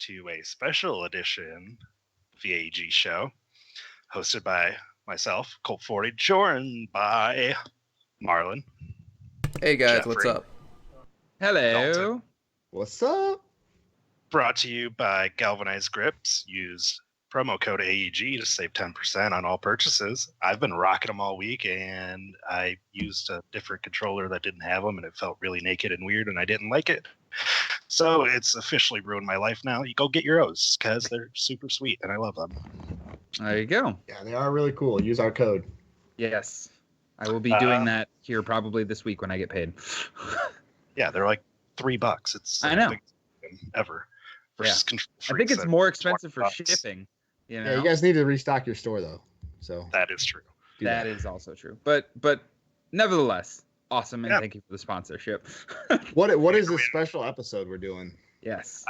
to a special edition of the AEG Show, hosted by myself, Colt 40, joined by Marlon. Hey guys, Jeffrey, what's up? Hello. Dalton. What's up? Brought to you by Galvanized Grips. Use promo code AEG to save 10% on all purchases. I've been rocking them all week, and I used a different controller that didn't have them, and it felt really naked and weird, and I didn't like it. So it's officially ruined my life now. You go get your O's, because they're super sweet, and I love them. There you go. Yeah, they are really cool. Use our code. Yes. I will be doing that here probably this week when I get paid. Yeah, they're like $3. It's I know. the biggest thing ever. Versus I think it's more expensive for shipping. You know? Yeah, you guys need to restock your store though. So That is true. That is also true. But nevertheless, awesome, and thank you for the sponsorship. what is this special episode we're doing? Yes.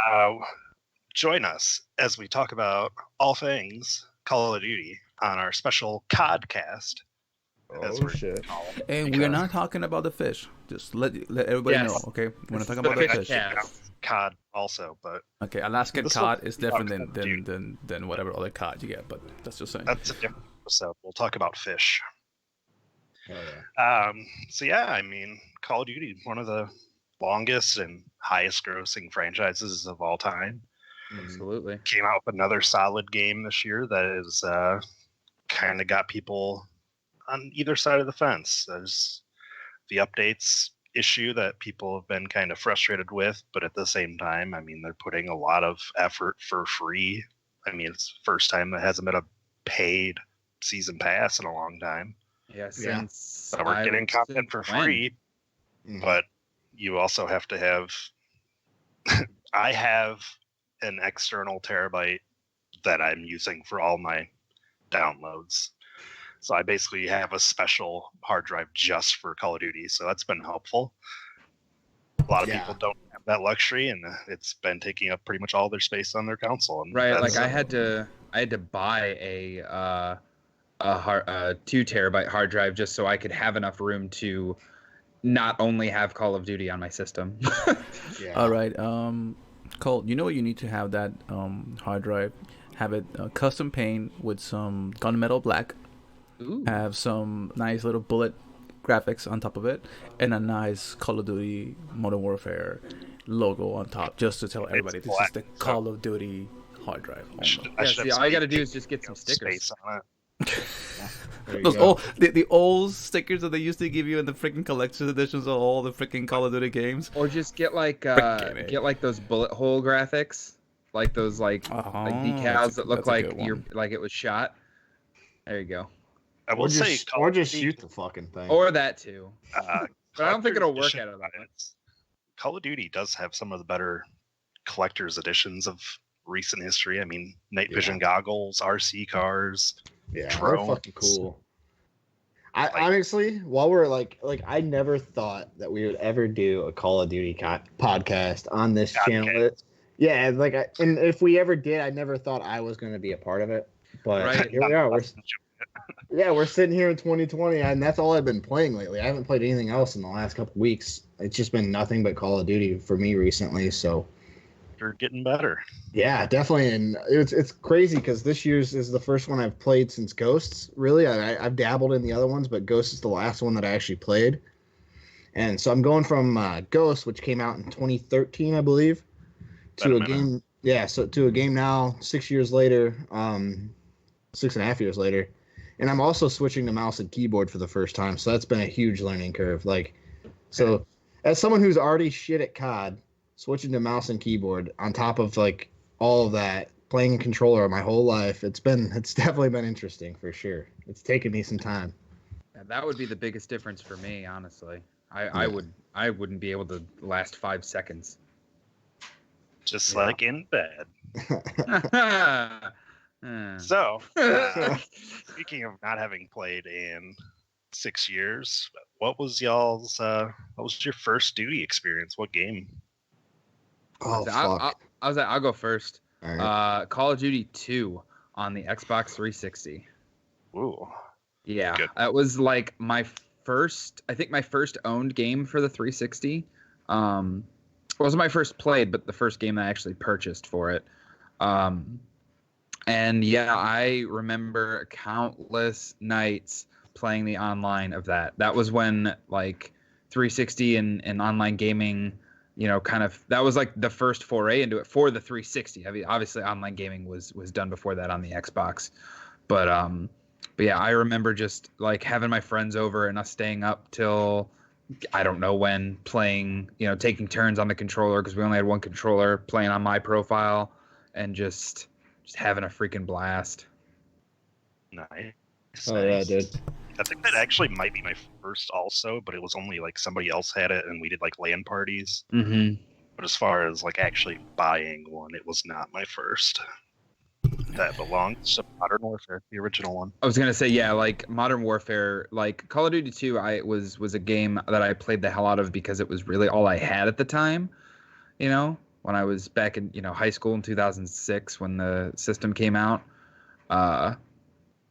Join us as we talk about all things Call of Duty on our special CODcast. Oh shit! And we're not talking about the fish. Just let everybody know, okay? We're not talking about the fish. COD also, but okay, Alaskan cod is different than whatever other cod you get, but that's just saying. That's a different episode. We'll talk about fish. Oh, yeah. So yeah, I mean, Call of Duty, one of the longest and highest grossing franchises of all time. Absolutely. Came out with another solid game this year that is kind of got people on either side of the fence. There's the updates issue that people have been kind of frustrated with, but at the same time, I mean, they're putting a lot of effort for free. I mean, it's the first time that hasn't been a paid season pass in a long time. Yeah, since so we're getting content for free, but you also have to have I have an external terabyte that I'm using for all my downloads. So I basically have a special hard drive just for Call of Duty. So that's been helpful. A lot of people don't have that luxury, and it's been taking up pretty much all their space on their console. And right, like I had to buy a 2 terabyte hard drive just so I could have enough room to not only have Call of Duty on my system. All right, Colt, you know what you need to have that hard drive? Have it custom paint with some gunmetal black. Ooh. Have some nice little bullet graphics on top of it, and a nice Call of Duty Modern Warfare logo on top, just to tell everybody this is the Call of Duty hard drive. All you got to do is just get some stickers. On it. Those old, the old stickers that they used to give you in the freaking collector's editions of all the freaking Call of Duty games. Or just get like those bullet hole graphics, like those like decals that look like it was shot. There you go. I will say, or just shoot the fucking thing. Or that too. But I don't think it'll work out of that. Call of Duty does have some of the better collector's editions of recent history. I mean, night vision goggles, RC cars. Yeah, they're fucking cool. I honestly, while we're like I never thought that we would ever do a Call of Duty podcast on this channel. Yeah, and if we ever did, I never thought I was going to be a part of it. But here we are. We're sitting here in 2020, and that's all I've been playing lately. I haven't played anything else in the last couple weeks. It's just been nothing but Call of Duty for me recently. So you're getting better. Yeah, definitely, and it's crazy because this year's is the first one I've played since Ghosts. Really, I've dabbled in the other ones, but Ghosts is the last one that I actually played. And so I'm going from Ghosts, which came out in 2013, I believe, to a game. Yeah, so to a game now, 6 years later, 6.5 years later. And I'm also switching to mouse and keyboard for the first time, so that's been a huge learning curve. So as someone who's already shit at COD, switching to mouse and keyboard on top of all of that, playing a controller my whole life, it's definitely been interesting for sure. It's taken me some time. Yeah, that would be the biggest difference for me, honestly. I wouldn't be able to last 5 seconds. Just like in bed. So, speaking of not having played in 6 years, what was your first duty experience? What game? Oh, fuck. I'll go first. All right. Call of Duty 2 on the Xbox 360. Ooh. Yeah, Good. it was like my first owned game for the 360. It wasn't my first played, but the first game I actually purchased for it. And yeah, I remember countless nights playing the online of that. That was when like 360 and online gaming, that was like the first foray into it for the 360. I mean, obviously online gaming was done before that on the Xbox. But yeah, I remember just like having my friends over and us staying up till I don't know when, playing, taking turns on the controller because we only had one controller, playing on my profile and just having a freaking blast. Nice. Oh yeah, dude. I think that actually might be my first also, but it was only like somebody else had it and we did like LAN parties. Mm-hmm. But as far as like actually buying one, it was not my first. That belongs to Modern Warfare, the original one. I was gonna say, yeah, like Modern Warfare, like Call of Duty 2, was a game that I played the hell out of because it was really all I had at the time. When I was back in high school in 2006 when the system came out, that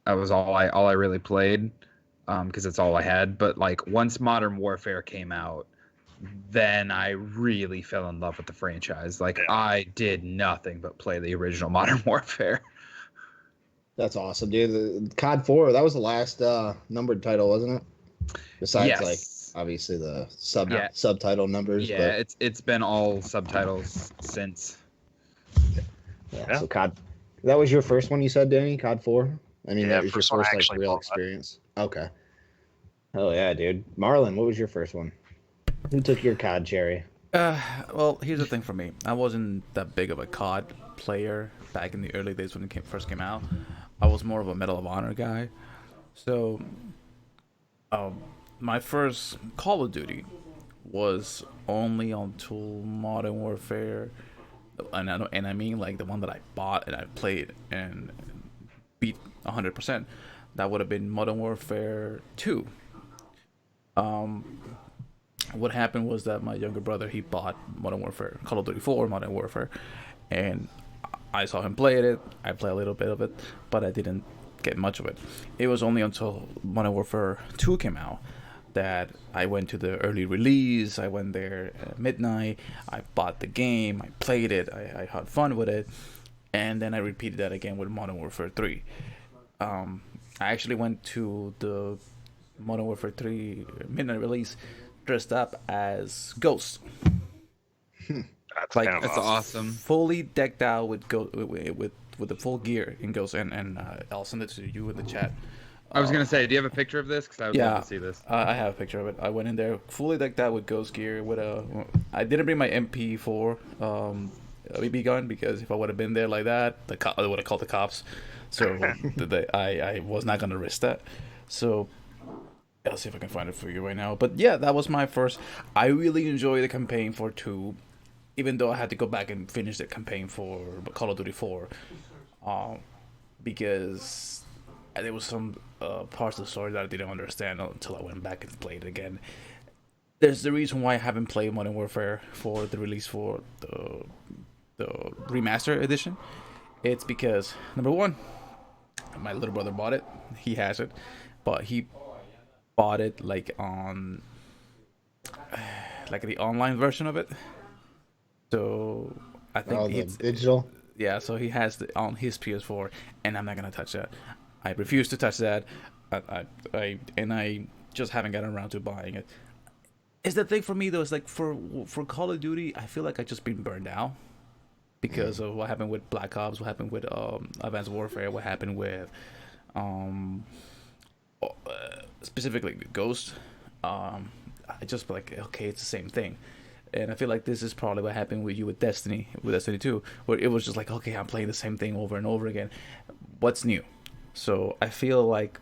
was all I really played, because it's all I had. But like once Modern Warfare came out, then I really fell in love with the franchise. Like I did nothing but play the original Modern Warfare. That's awesome, dude. The COD 4, that was the last numbered title, wasn't it? Besides, like, obviously the subtitle numbers. Yeah, but it's been all subtitles since. Yeah, so COD, that was your first one you said, Danny? COD 4? I mean, that was your first, like, real experience. Okay. Oh, yeah, dude. Marlon, what was your first one? Who took your COD cherry? Well, here's the thing for me. I wasn't that big of a COD player back in the early days when it first came out. I was more of a Medal of Honor guy. So, my first Call of Duty was only until Modern Warfare, and I mean like the one that I bought and I played and beat 100%. That would have been Modern Warfare 2. What happened was that my younger brother, he bought Modern Warfare, Call of Duty 4, Modern Warfare, and I saw him play it. I played a little bit of it, but I didn't get much of it. It was only until Modern Warfare 2 came out that I went to the early release. I went there at midnight. I bought the game. I played it. I had fun with it. And then I repeated that again with Modern Warfare 3. I actually went to the Modern Warfare 3 midnight release dressed up as Ghost. That's awesome. Fully decked out with the full gear in Ghost, and I'll send it to you in the chat. I was gonna say, do you have a picture of this? Because I would love to see this. I have a picture of it. I went in there fully decked out with Ghost gear. I didn't bring my MP4 BB gun because if I would have been there like that, I would have called the cops. So I was not gonna risk that. So I'll see if I can find it for you right now. But yeah, that was my first. I really enjoyed the campaign for 2, even though I had to go back and finish the campaign for Call of Duty 4, because there was some parts of the story that I didn't understand until I went back and played it again. There's the reason why I haven't played Modern Warfare for the release for the remaster edition. It's because, number one, my little brother bought it. He has it, but he bought it like on the online version of it. So I think it's digital. Yeah, so he has it on his PS4, and I'm not gonna touch that. I refuse to touch that. I just haven't gotten around to buying it. It's the thing for me though. It's like for Call of Duty, I feel like I just been burned out because of what happened with Black Ops, what happened with Advanced Warfare, what happened with specifically Ghost. I just feel like, okay, it's the same thing. And I feel like this is probably what happened with you with Destiny 2, where it was just like, okay, I'm playing the same thing over and over again. What's new? So I feel like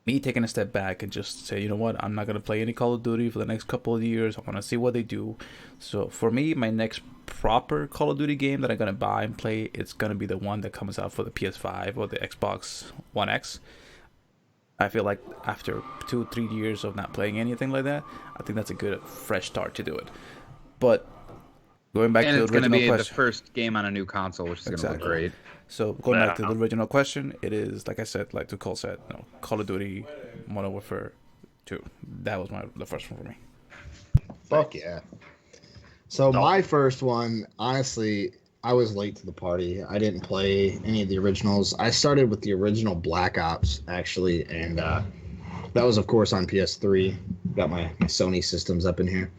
me taking a step back and just say, you know what, I'm not going to play any Call of Duty for the next couple of years. I want to see what they do. So for me, my next proper Call of Duty game that I'm going to buy and play, it's going to be the one that comes out for the PS5 or the Xbox One X. I feel like after 2-3 years of not playing anything like that, I think that's a good fresh start to do it. But going back to the original question, and it's going to be the first game on a new console, which is going to look great. So going back to the original question, it is, like I said, like Cole said, Call of Duty Modern Warfare 2. That was the first one for me. Fuck yeah. So my first one, honestly, I was late to the party. I didn't play any of the originals. I started with the original Black Ops actually, and that was of course on PS3. Got my Sony systems up in here.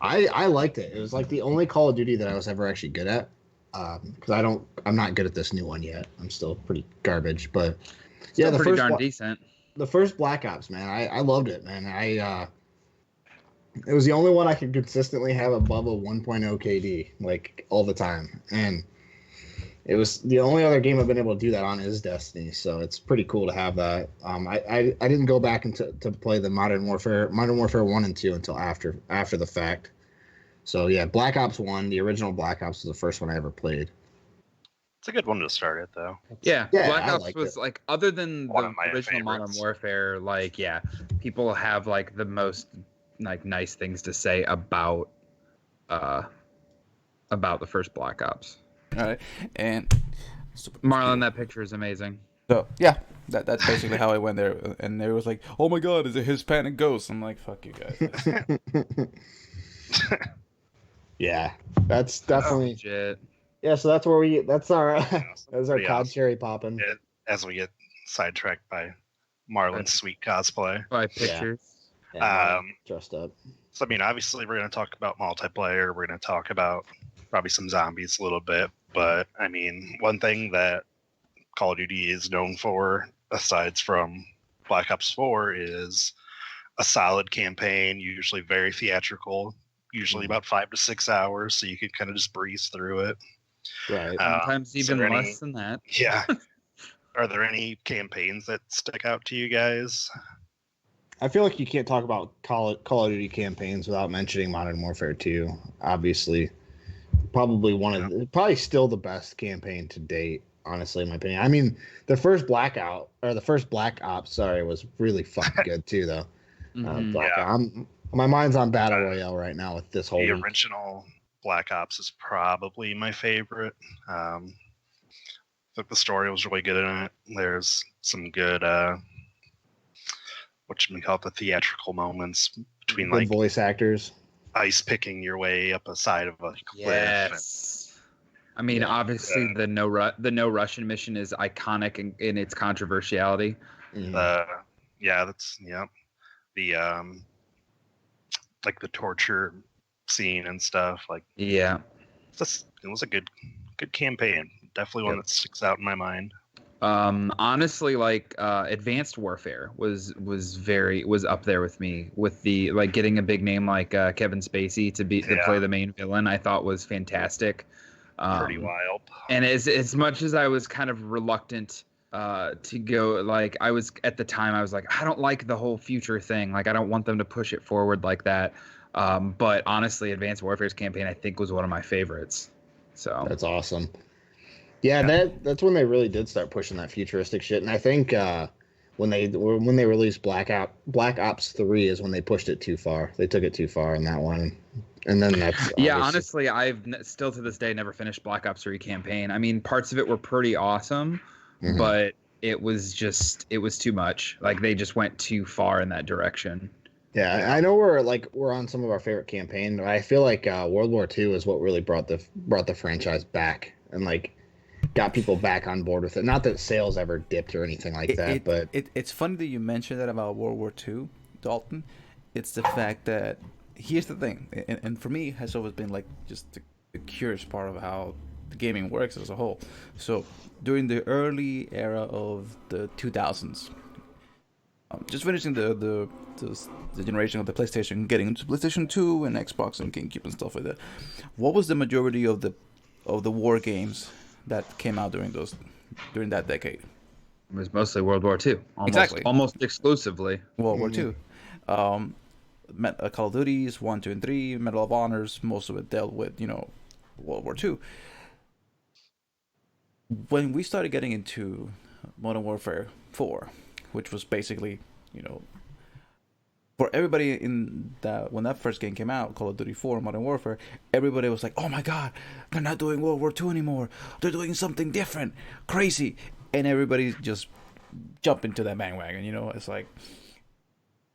I liked it. It was like the only Call of Duty that I was ever actually good at. Because I'm not good at this new one yet. I'm still pretty garbage, but yeah, the pretty darn decent. The first Black Ops, man, I loved it, man. It was the only one I could consistently have above a 1.0 KD like all the time, and it was the only other game I've been able to do that on is Destiny. So it's pretty cool to have that. I didn't go back to play the Modern Warfare 1 and 2 until after the fact. So yeah, Black Ops 1, the original Black Ops was the first one I ever played. It's a good one to start it though. Yeah, Black Ops was like, other than the original Modern Warfare, like people have like the most like nice things to say about the first Black Ops. All right, and Marlon, that picture is amazing. So yeah, that's basically how I went there, and they was like, "Oh my God, is a Hispanic ghost?" I'm like, "Fuck you guys." Yeah, that's definitely. Oh, shit. Yeah, so that's where that's our COD cherry popping. As we get sidetracked by Marlon's sweet cosplay. By pictures. Yeah, dressed up. So I mean, obviously we're going to talk about multiplayer. We're going to talk about probably some zombies a little bit. But I mean, one thing that Call of Duty is known for, aside from Black Ops 4, is a solid campaign, usually very theatrical, usually about 5 to 6 hours, so you can kind of just breeze through it. Right. Sometimes even less than that. Yeah. Are there any campaigns that stick out to you guys? I feel like you can't talk about Call of Duty campaigns without mentioning Modern Warfare 2. Obviously, probably still the best campaign to date. Honestly, in my opinion. I mean, the first Black Ops, was really fucking good too, though. My mind's on Battle Royale right now with this whole. The original Black Ops is probably my favorite. The story was really good in it. There's some good, the theatrical moments between good voice actors, ice picking your way up a side of a cliff. Yes. I mean, obviously the no Russian mission is iconic in its controversiality. The like the torture scene and stuff. It was a good campaign. Definitely one that sticks out in my mind. Honestly, Advanced Warfare was up there with me with the getting a big name like Kevin Spacey to play the main villain. I thought was fantastic. Pretty wild. And as much as I was kind of reluctant to go, I was at the time, I was like, I don't like the whole future thing. I don't want them to push it forward like that. But honestly, Advanced Warfare's campaign, I think, was one of my favorites. So that's awesome. Yeah, that's when they really did start pushing that futuristic shit. And I think when they released Black Ops 3 is when they pushed it too far. They took it too far in that one. And then that's honestly, I've still to this day never finished Black Ops 3 campaign. I mean, parts of it were pretty awesome, but it was too much. They just went too far in that direction. Yeah, I know we're on some of our favorite campaign, but I feel like World War II is what really brought the franchise back and got people back on board with it. Not that sales ever dipped or anything like that, but it's funny that you mentioned that about World War II, Dalton. It's the fact that here's the thing, and for me, it has always been just the curious part of how the gaming works as a whole. So during the early era of the 2000s, just finishing the generation of the PlayStation, getting into PlayStation 2 and Xbox and GameCube and stuff like that, what was the majority of the war games that came out during that decade? It was mostly World War II. Almost exclusively. World War II. Call of Duties 1, 2, and 3, Medal of Honors, most of it dealt with, World War II. When we started getting into Modern Warfare 4, which was basically, for everybody when that first game came out, Call of Duty 4, Modern Warfare, everybody was like, oh my God, they're not doing World War II anymore. They're doing something different, crazy. And everybody just jumped into that bandwagon, it's like,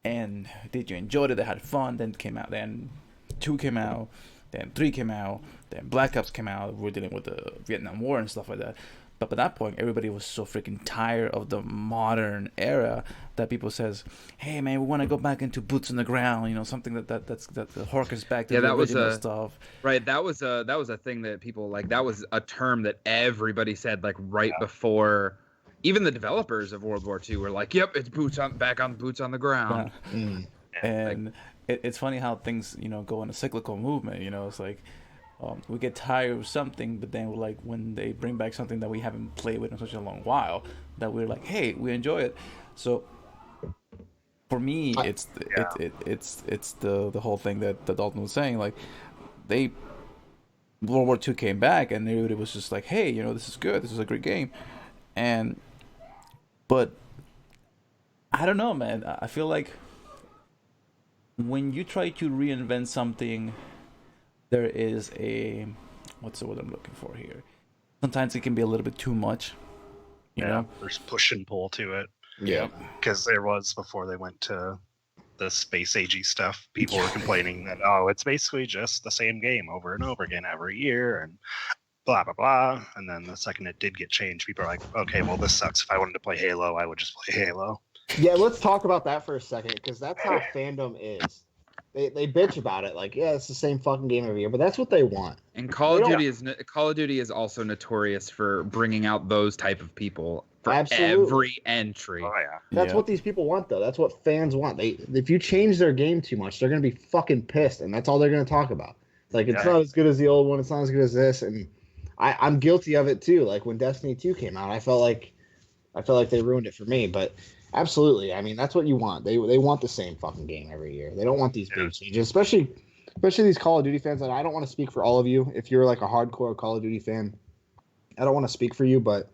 and did you enjoy it? They had fun. Then 2 came out. Then 3 came out. Then Black Ops came out. We're dealing with the Vietnam War and stuff like that. But by that point, everybody was so freaking tired of the modern era that people says, "Hey man, we want to go back into boots on the ground." You know, something that harkens back to the original stuff. Right. That was a thing that people like. That was a term that everybody said like right before. Even the developers of World War II were like, "Yep, it's boots on the ground." Yeah. And it's funny how things go in a cyclical movement. It's like. We get tired of something, but then we're like when they bring back something that we haven't played with in such a long while, that we're like, hey, we enjoy it. So for me, it's the whole thing that Dalton was saying. Like World War II came back, and it was just like, hey, this is good. This is a great game, but I don't know, man. I feel like when you try to reinvent something. There is what's the word I'm looking for here? Sometimes it can be a little bit too much. You know? There's push and pull to it. Yeah. Because there was before they went to the space agey stuff. People were complaining that it's basically just the same game over and over again every year and blah blah blah. And then the second it did get changed, people are like, okay, well this sucks. If I wanted to play Halo, I would just play Halo. Yeah, let's talk about that for a second because that's how fandom is. They bitch about it like, yeah, it's the same fucking game every year, but that's what they want. And Call of Duty is also notorious for bringing out those type of people for every entry. Oh yeah, that's what these people want though. That's what fans want. If you change their game too much, they're gonna be fucking pissed, and that's all they're gonna talk about. Like it's not as good as the old one. It's not as good as this, and I'm guilty of it too. Like when Destiny 2 came out, I felt like they ruined it for me, but. Absolutely. I mean, that's what you want. They want the same fucking game every year. They don't want these big changes, especially these Call of Duty fans. And I don't want to speak for all of you. If you're like a hardcore Call of Duty fan, I don't want to speak for you, but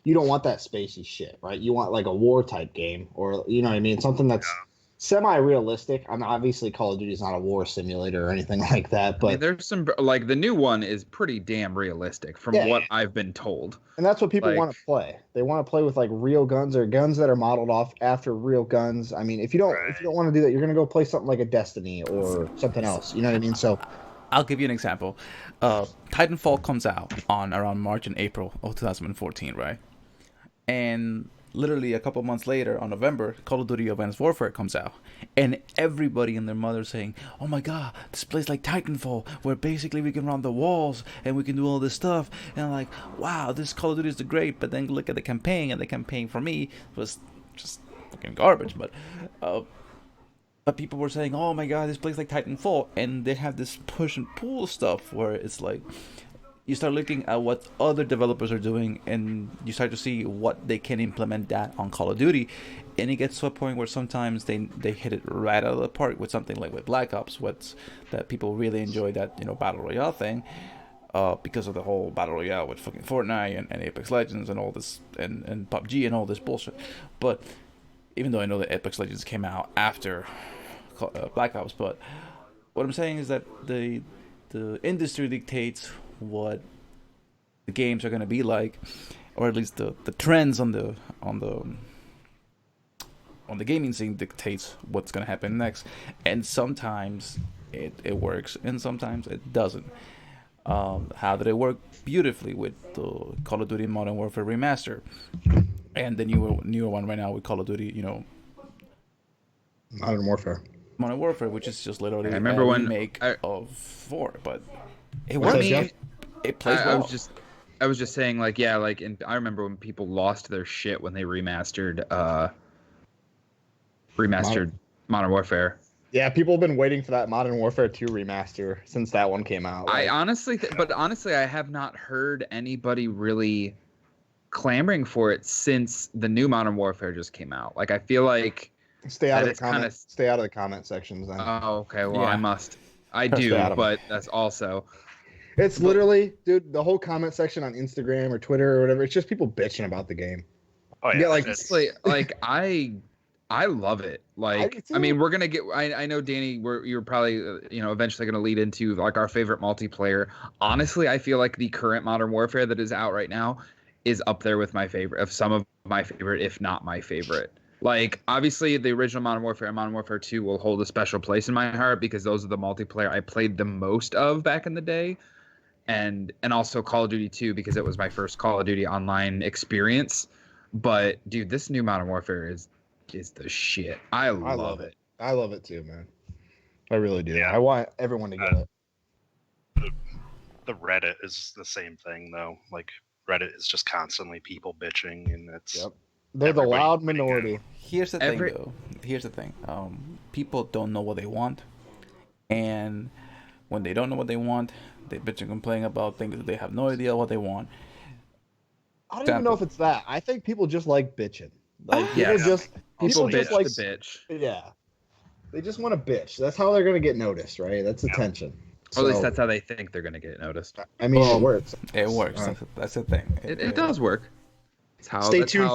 you don't want that spacey shit, right? You want like a war type game or, you know what I mean? Something that's semi-realistic. I mean, obviously Call of Duty is not a war simulator or anything like that, but there's some like the new one is pretty damn realistic from what I've been told. And that's what people want to play. They want to play with like real guns or guns that are modeled off after real guns. I mean, if you don't want to do that, you're gonna go play something like a Destiny or something else. You know what I mean? So I'll give you an example. Titanfall comes out on around March and April of 2014, right? And literally a couple months later, on November, Call of Duty Advanced Warfare comes out, and everybody and their mother saying, "Oh my God, this plays like Titanfall, where basically we can run the walls and we can do all this stuff." And I'm like, "Wow, this Call of Duty is the great." But then look at the campaign, and the campaign for me was just fucking garbage. But people were saying, "Oh my God, this plays like Titanfall," and they have this push and pull stuff where it's like. You start looking at what other developers are doing, and you start to see what they can implement that on Call of Duty, and it gets to a point where sometimes they hit it right out of the park with something like with Black Ops, that people really enjoy that battle royale thing, because of the whole battle royale with fucking Fortnite and Apex Legends and all this and PUBG and all this bullshit. But even though I know that Apex Legends came out after Black Ops, but what I'm saying is that the industry dictates what the games are going to be like, or at least the trends on the gaming scene dictates what's going to happen next, and sometimes it works and sometimes it doesn't. How did it work? Beautifully with the Call of Duty Modern Warfare Remaster, and the newer one right now with Call of Duty, Modern Warfare, which is just literally a remake of 4, but it works. It plays well. I was just saying, like, yeah, like, and I remember when people lost their shit when they remastered Modern Warfare. Yeah, people have been waiting for that Modern Warfare 2 remaster since that one came out. Like, honestly, I have not heard anybody really clamoring for it since the new Modern Warfare just came out. Like, I feel like stay out of the comment sections then. Oh, okay. Well, yeah. I do, but that's also. It's literally, dude, the whole comment section on Instagram or Twitter or whatever. It's just people bitching about the game. Oh yeah, like I love it. Like, I mean, we're gonna get. I know, Danny, you're probably eventually gonna lead into like our favorite multiplayer. Honestly, I feel like the current Modern Warfare that is out right now is up there with my favorite, of some of my favorite, if not my favorite. Like, obviously, the original Modern Warfare and Modern Warfare 2 will hold a special place in my heart because those are the multiplayer I played the most of back in the day. And also Call of Duty 2 because it was my first Call of Duty online experience. But, dude, this new Modern Warfare is the shit. I love it. I love it too, man. I really do. Yeah. I want everyone to get it. The Reddit is the same thing, though. Like, Reddit is just constantly people bitching, and it's... Yep. They're the loud minority. Here's the thing, though. Here's the thing. People don't know what they want, and when they don't know what they want, they bitch and complain about things that they have no idea what they want. I don't even know if it's that. I think people just like bitching. Like Yeah. people bitch just like to bitch. Yeah. They just want to bitch. That's how they're gonna get noticed, right? That's attention. Or at least that's how they think they're gonna get noticed. I mean, it works. It works. That's the thing. It does work. Stay tuned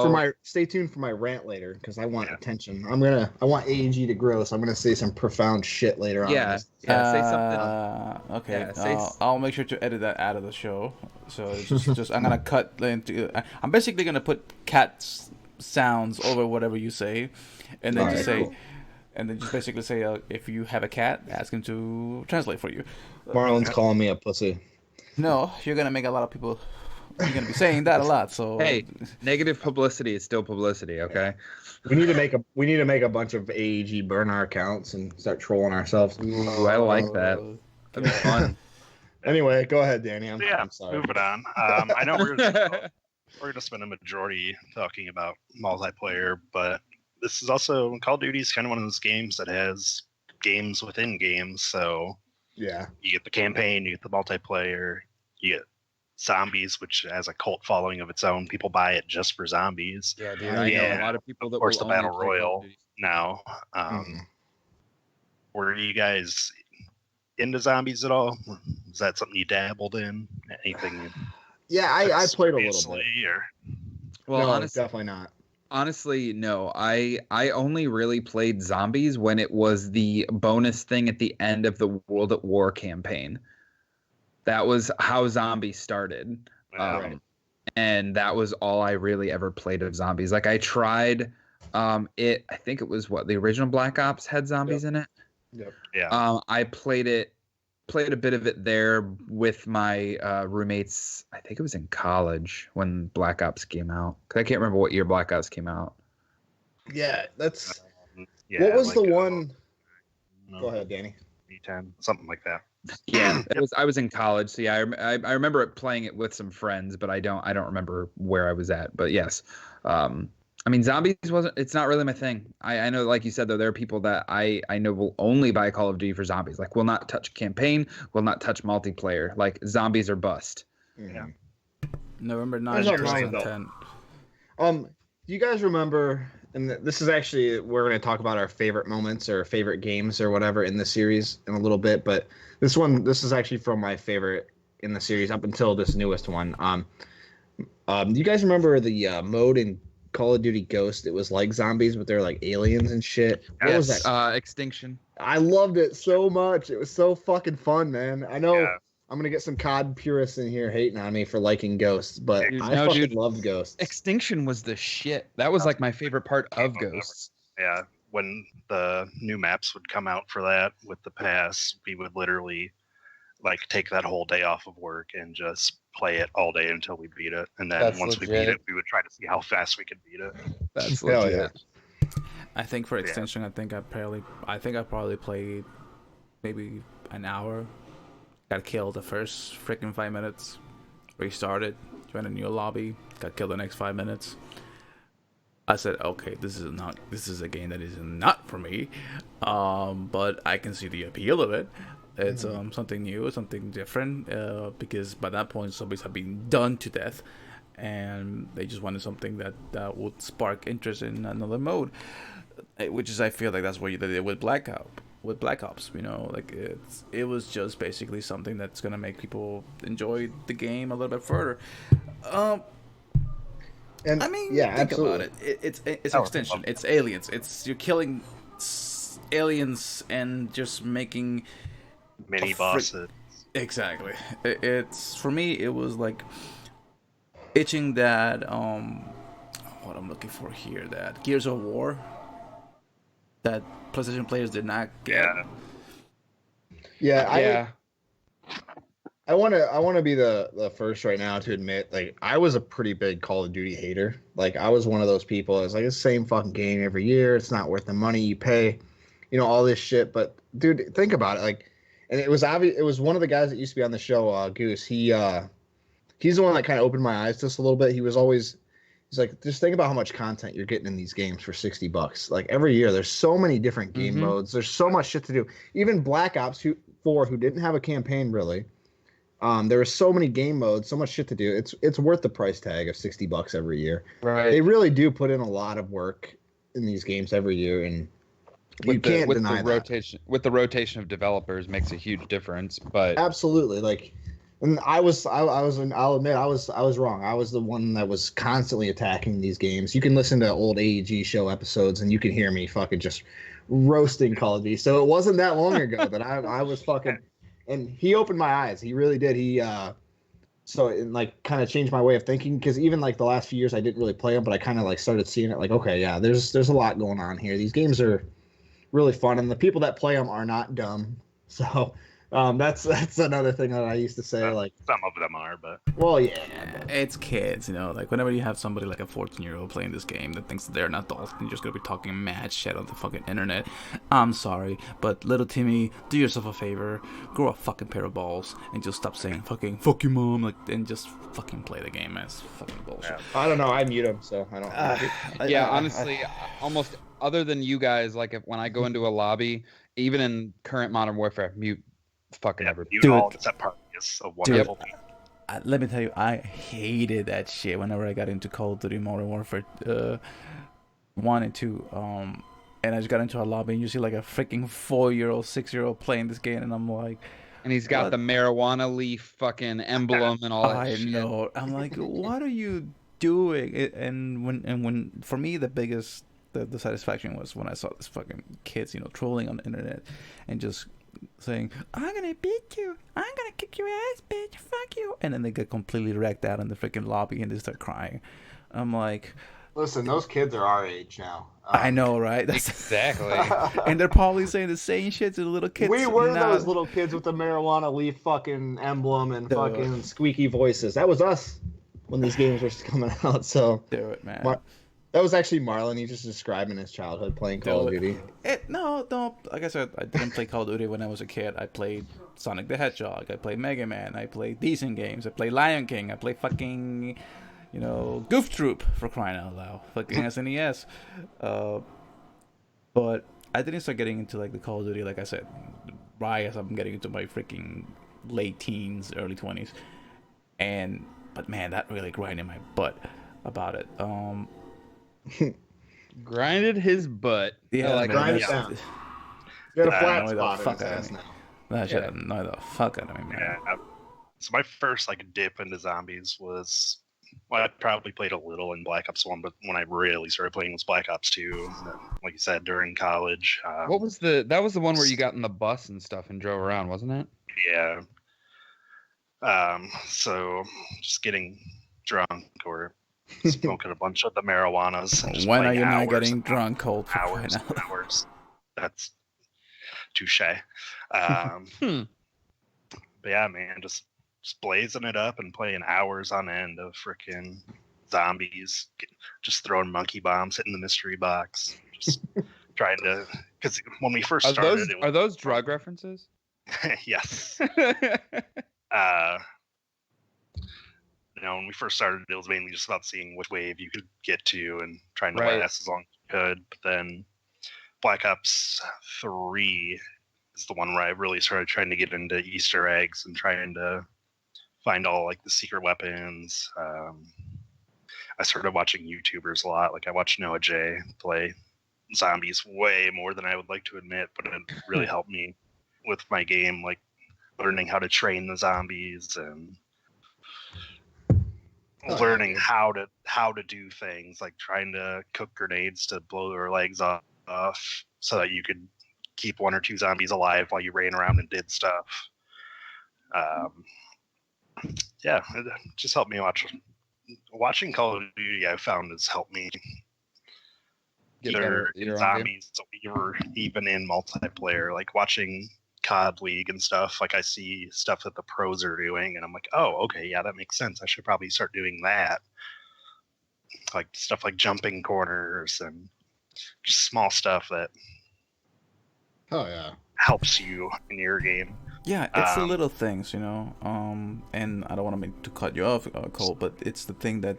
for my rant later because I want attention. I want AEG to grow, so I'm gonna say some profound shit later on. Yeah, say something. Okay, Yeah, I'll make sure to edit that out of the show. So just I'm gonna cut into. I'm basically gonna put cat sounds over whatever you say, and then just basically say if you have a cat, ask him to translate for you. Marlon's calling me a pussy. No, you're gonna make a lot of people. You're gonna be saying that a lot. So hey, negative publicity is still publicity. Okay. We need to make a bunch of AEG burner accounts and start trolling ourselves. Ooh, I like that. That'd be fun. Anyway, go ahead, Danny. I'm sorry. Moving on. I know we're gonna spend a majority talking about multiplayer, but this is also Call of Duty is kind of one of those games that has games within games. So yeah, you get the campaign, you get the multiplayer, you get zombies, which has a cult following of its own. People buy it just for zombies. Yeah, dude. I know a lot of people that. Of course, will the battle only play royal now. Were you guys into zombies at all? Is that something you dabbled in? Anything? Yeah, I played a little bit. Well, no, honestly, definitely not. Honestly, no. I only really played zombies when it was the bonus thing at the end of the World at War campaign. That was how zombies started. Right. And that was all I really ever played of zombies. Like I tried I think it was the original Black Ops had zombies in it. Yep. Yeah. I played a bit of it there with my roommates. I think it was in college when Black Ops came out. Cause I can't remember what year Black Ops came out. Yeah, that's. Yeah, what was like, the one? Go ahead, Danny. E10, something like that. Yeah, I was in college, so yeah, I remember playing it with some friends, but I don't remember where I was at. But yes, I mean zombies it's not really my thing. I know, like you said though, there are people that I know will only buy Call of Duty for zombies. Like will not touch campaign, will not touch multiplayer. Like zombies are bust. Yeah. November 9th, 2010. Do you guys remember? And this is actually, we're going to talk about our favorite moments or favorite games or whatever in the series in a little bit. But this is actually from my favorite in the series up until this newest one. Do you guys remember the mode in Call of Duty Ghost? It was like zombies, but they're like aliens and shit. What was that? Extinction. I loved it so much. It was so fucking fun, man. I know I'm going to get some COD purists in here hating on me for liking Ghosts, but I loved Ghosts. Extinction was the shit. That was like my favorite part of Ghosts. Yeah, when the new maps would come out for that with the pass, we would literally like take that whole day off of work and just play it all day until we beat it. And then once we beat it, we would try to see how fast we could beat it. That's legit. Yeah. I think for Extinction, I think I probably played maybe an hour. Got killed the first freaking 5 minutes. Restarted, joined a new lobby. Got killed the next 5 minutes. I said, okay, this is a game that is not for me. But I can see the appeal of it. It's something new, something different. Because by that point, zombies have been done to death, and they just wanted something that would spark interest in another mode. Which is, I feel like that's what you did with Black Ops, you know, like it was just basically something that's gonna make people enjoy the game a little bit further. And I mean, yeah, think absolutely. about it. It's Extinction. It's aliens. You're killing aliens and just making mini bosses. Exactly. It's for me. It was like itching that what I'm looking for here? That Gears of War that PlayStation players did not get. Yeah. I want to be the first right now to admit, like, I was a pretty big Call of Duty hater. Like, I was one of those people. It's like it's the same fucking game every year. It's not worth the money you pay, all this shit. But dude, think about it. Like, and it was obvious. It was one of the guys that used to be on the show, Goose. He's the one that kind of opened my eyes to this a little bit. He's like, just think about how much content you're getting in these games for $60. Like, every year, there's so many different game modes. There's so much shit to do. Even Black Ops 4, who didn't have a campaign really. There were so many game modes, so much shit to do. It's worth the price tag of $60 every year. Right. They really do put in a lot of work in these games every year, and you can't deny that. With the rotation of developers makes a huge difference. But absolutely, like, and I'll admit I was wrong. I was the one that was constantly attacking these games. You can listen to old AEG Show episodes, and you can hear me fucking just roasting Call of Duty. So it wasn't that long ago that I was fucking. And he opened my eyes. He really did. So it like kind of changed my way of thinking, because even like the last few years I didn't really play them, but I kind of like started seeing it like, okay, yeah, there's a lot going on here. These games are really fun, and the people that play them are not dumb. So that's another thing that I used to say. Like, some of them are, but well, yeah, it's kids, Like, whenever you have somebody like a 14-year-old playing this game that thinks that they're an adult and you're just gonna be talking mad shit on the fucking internet, I'm sorry, but little Timmy, do yourself a favor, grow a fucking pair of balls and just stop saying fucking "fuck you, mom," like, and just fucking play the game. It's fucking bullshit. Yeah. I don't know. I mute him, so I don't. Honestly, almost other than you guys, like, when I go into a lobby, even in current Modern Warfare, mute. Fucking everybody. You all except party is a wonderful thing. Let me tell you, I hated that shit whenever I got into Call of Duty Modern Warfare 1 and 2. And I just got into a lobby and you see like a freaking 4-year-old, 6-year-old playing this game, and I'm like, and he's got the marijuana leaf fucking emblem and all that shit. I know. I'm like, what are you doing? And when for me the biggest the satisfaction was when I saw this fucking kids, trolling on the internet and just saying, "I'm gonna beat you, I'm gonna kick your ass, bitch, fuck you," and then they get completely wrecked out in the freaking lobby and they start crying. I'm like, listen, those kids are our age now. I know, right? That's exactly. And they're probably saying the same shit to the little kids. We were those little kids with the marijuana leaf fucking emblem and fucking squeaky voices. That was us when these games were coming out. So do it, man. That was actually Marlon. He's just describing his childhood playing Call of Duty. No. Like I said, I didn't play Call of Duty when I was a kid. I played Sonic the Hedgehog. I played Mega Man. I played decent games. I played Lion King. I played fucking, Goof Troop, for crying out loud. Fucking SNES. But I didn't start getting into like the Call of Duty, like I said, right as I'm getting into my freaking late teens, early 20s. But man, that really grinded my butt about it. Grinded his butt. Yeah, like grind it down. You got a flat spot in his ass now. That shit annoyed the fuck out of me, man. Yeah. So my first dip into zombies was, I probably played a little in Black Ops 1, but when I really started playing was Black Ops 2. Like you said, during college. What was that was the one where you got in the bus and stuff and drove around, wasn't it? Yeah. So just getting drunk or smoking a bunch of the marijuanas. When are you not getting drunk, Colt? Hours. That's touche. But yeah, man, just blazing it up and playing hours on end of freaking zombies, just throwing monkey bombs, hitting the mystery box, just trying to. Because when we first started, are those drug references? Yes. When we first started, it was mainly just about seeing which wave you could get to and trying to last as long as you could. But then Black Ops 3 is the one where I really started trying to get into Easter eggs and trying to find all the secret weapons. I started watching YouTubers a lot. I watched Noah J play zombies way more than I would like to admit, but it really helped me with my game, learning how to train the zombies and learning how to do things, like trying to cook grenades to blow their legs off so that you could keep one or two zombies alive while you ran around and did stuff. It just helped me watching Call of Duty. I found has helped me either in zombies or even in multiplayer, like watching COD League and stuff. Like I see stuff that the pros are doing, and I'm like, oh, okay, yeah, that makes sense. I should probably start doing that. Like stuff like jumping corners and just small stuff that helps you in your game. Yeah, it's the little things, you know. And I don't want to cut you off, Cole, but it's the thing that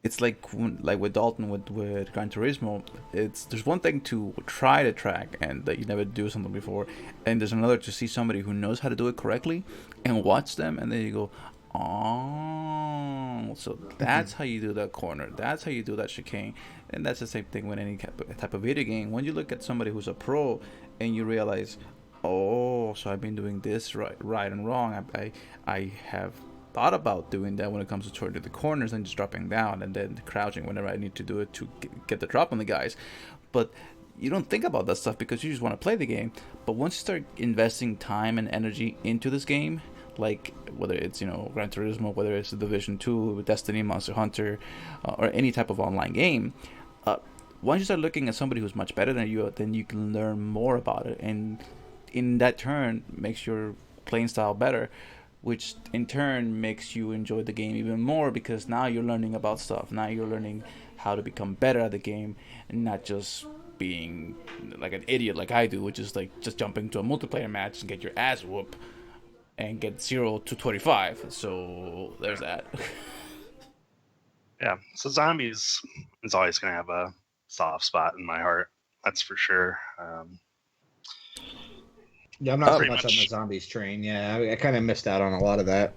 it's like with Dalton with Gran Turismo. There's one thing to try to track and that you never do something before, and there's another to see somebody who knows how to do it correctly and watch them, and then you go, oh, so that's how you do that corner. That's how you do that chicane, and that's the same thing with any type of video game. When you look at somebody who's a pro and you realize, oh, so I've been doing this right and wrong. I have thought about doing that when it comes to turning the corners and just dropping down and then crouching whenever I need to do it to get the drop on the guys. But you don't think about that stuff because you just want to play the game. But once you start investing time and energy into this game, like whether it's Gran Turismo, whether it's the Division 2, Destiny, Monster Hunter, or any type of online game, once you start looking at somebody who's much better than you, then you can learn more about it, and in that turn makes your playing style better, which in turn makes you enjoy the game even more because now you're learning about stuff. Now you're learning how to become better at the game and not just being like an idiot like I do, which is like just jump into a multiplayer match and get your ass whooped and get 0 to 25. So there's that. Yeah, so zombies is always going to have a soft spot in my heart. That's for sure. Yeah, I'm not so much on the zombies train. Yeah, I kind of missed out on a lot of that,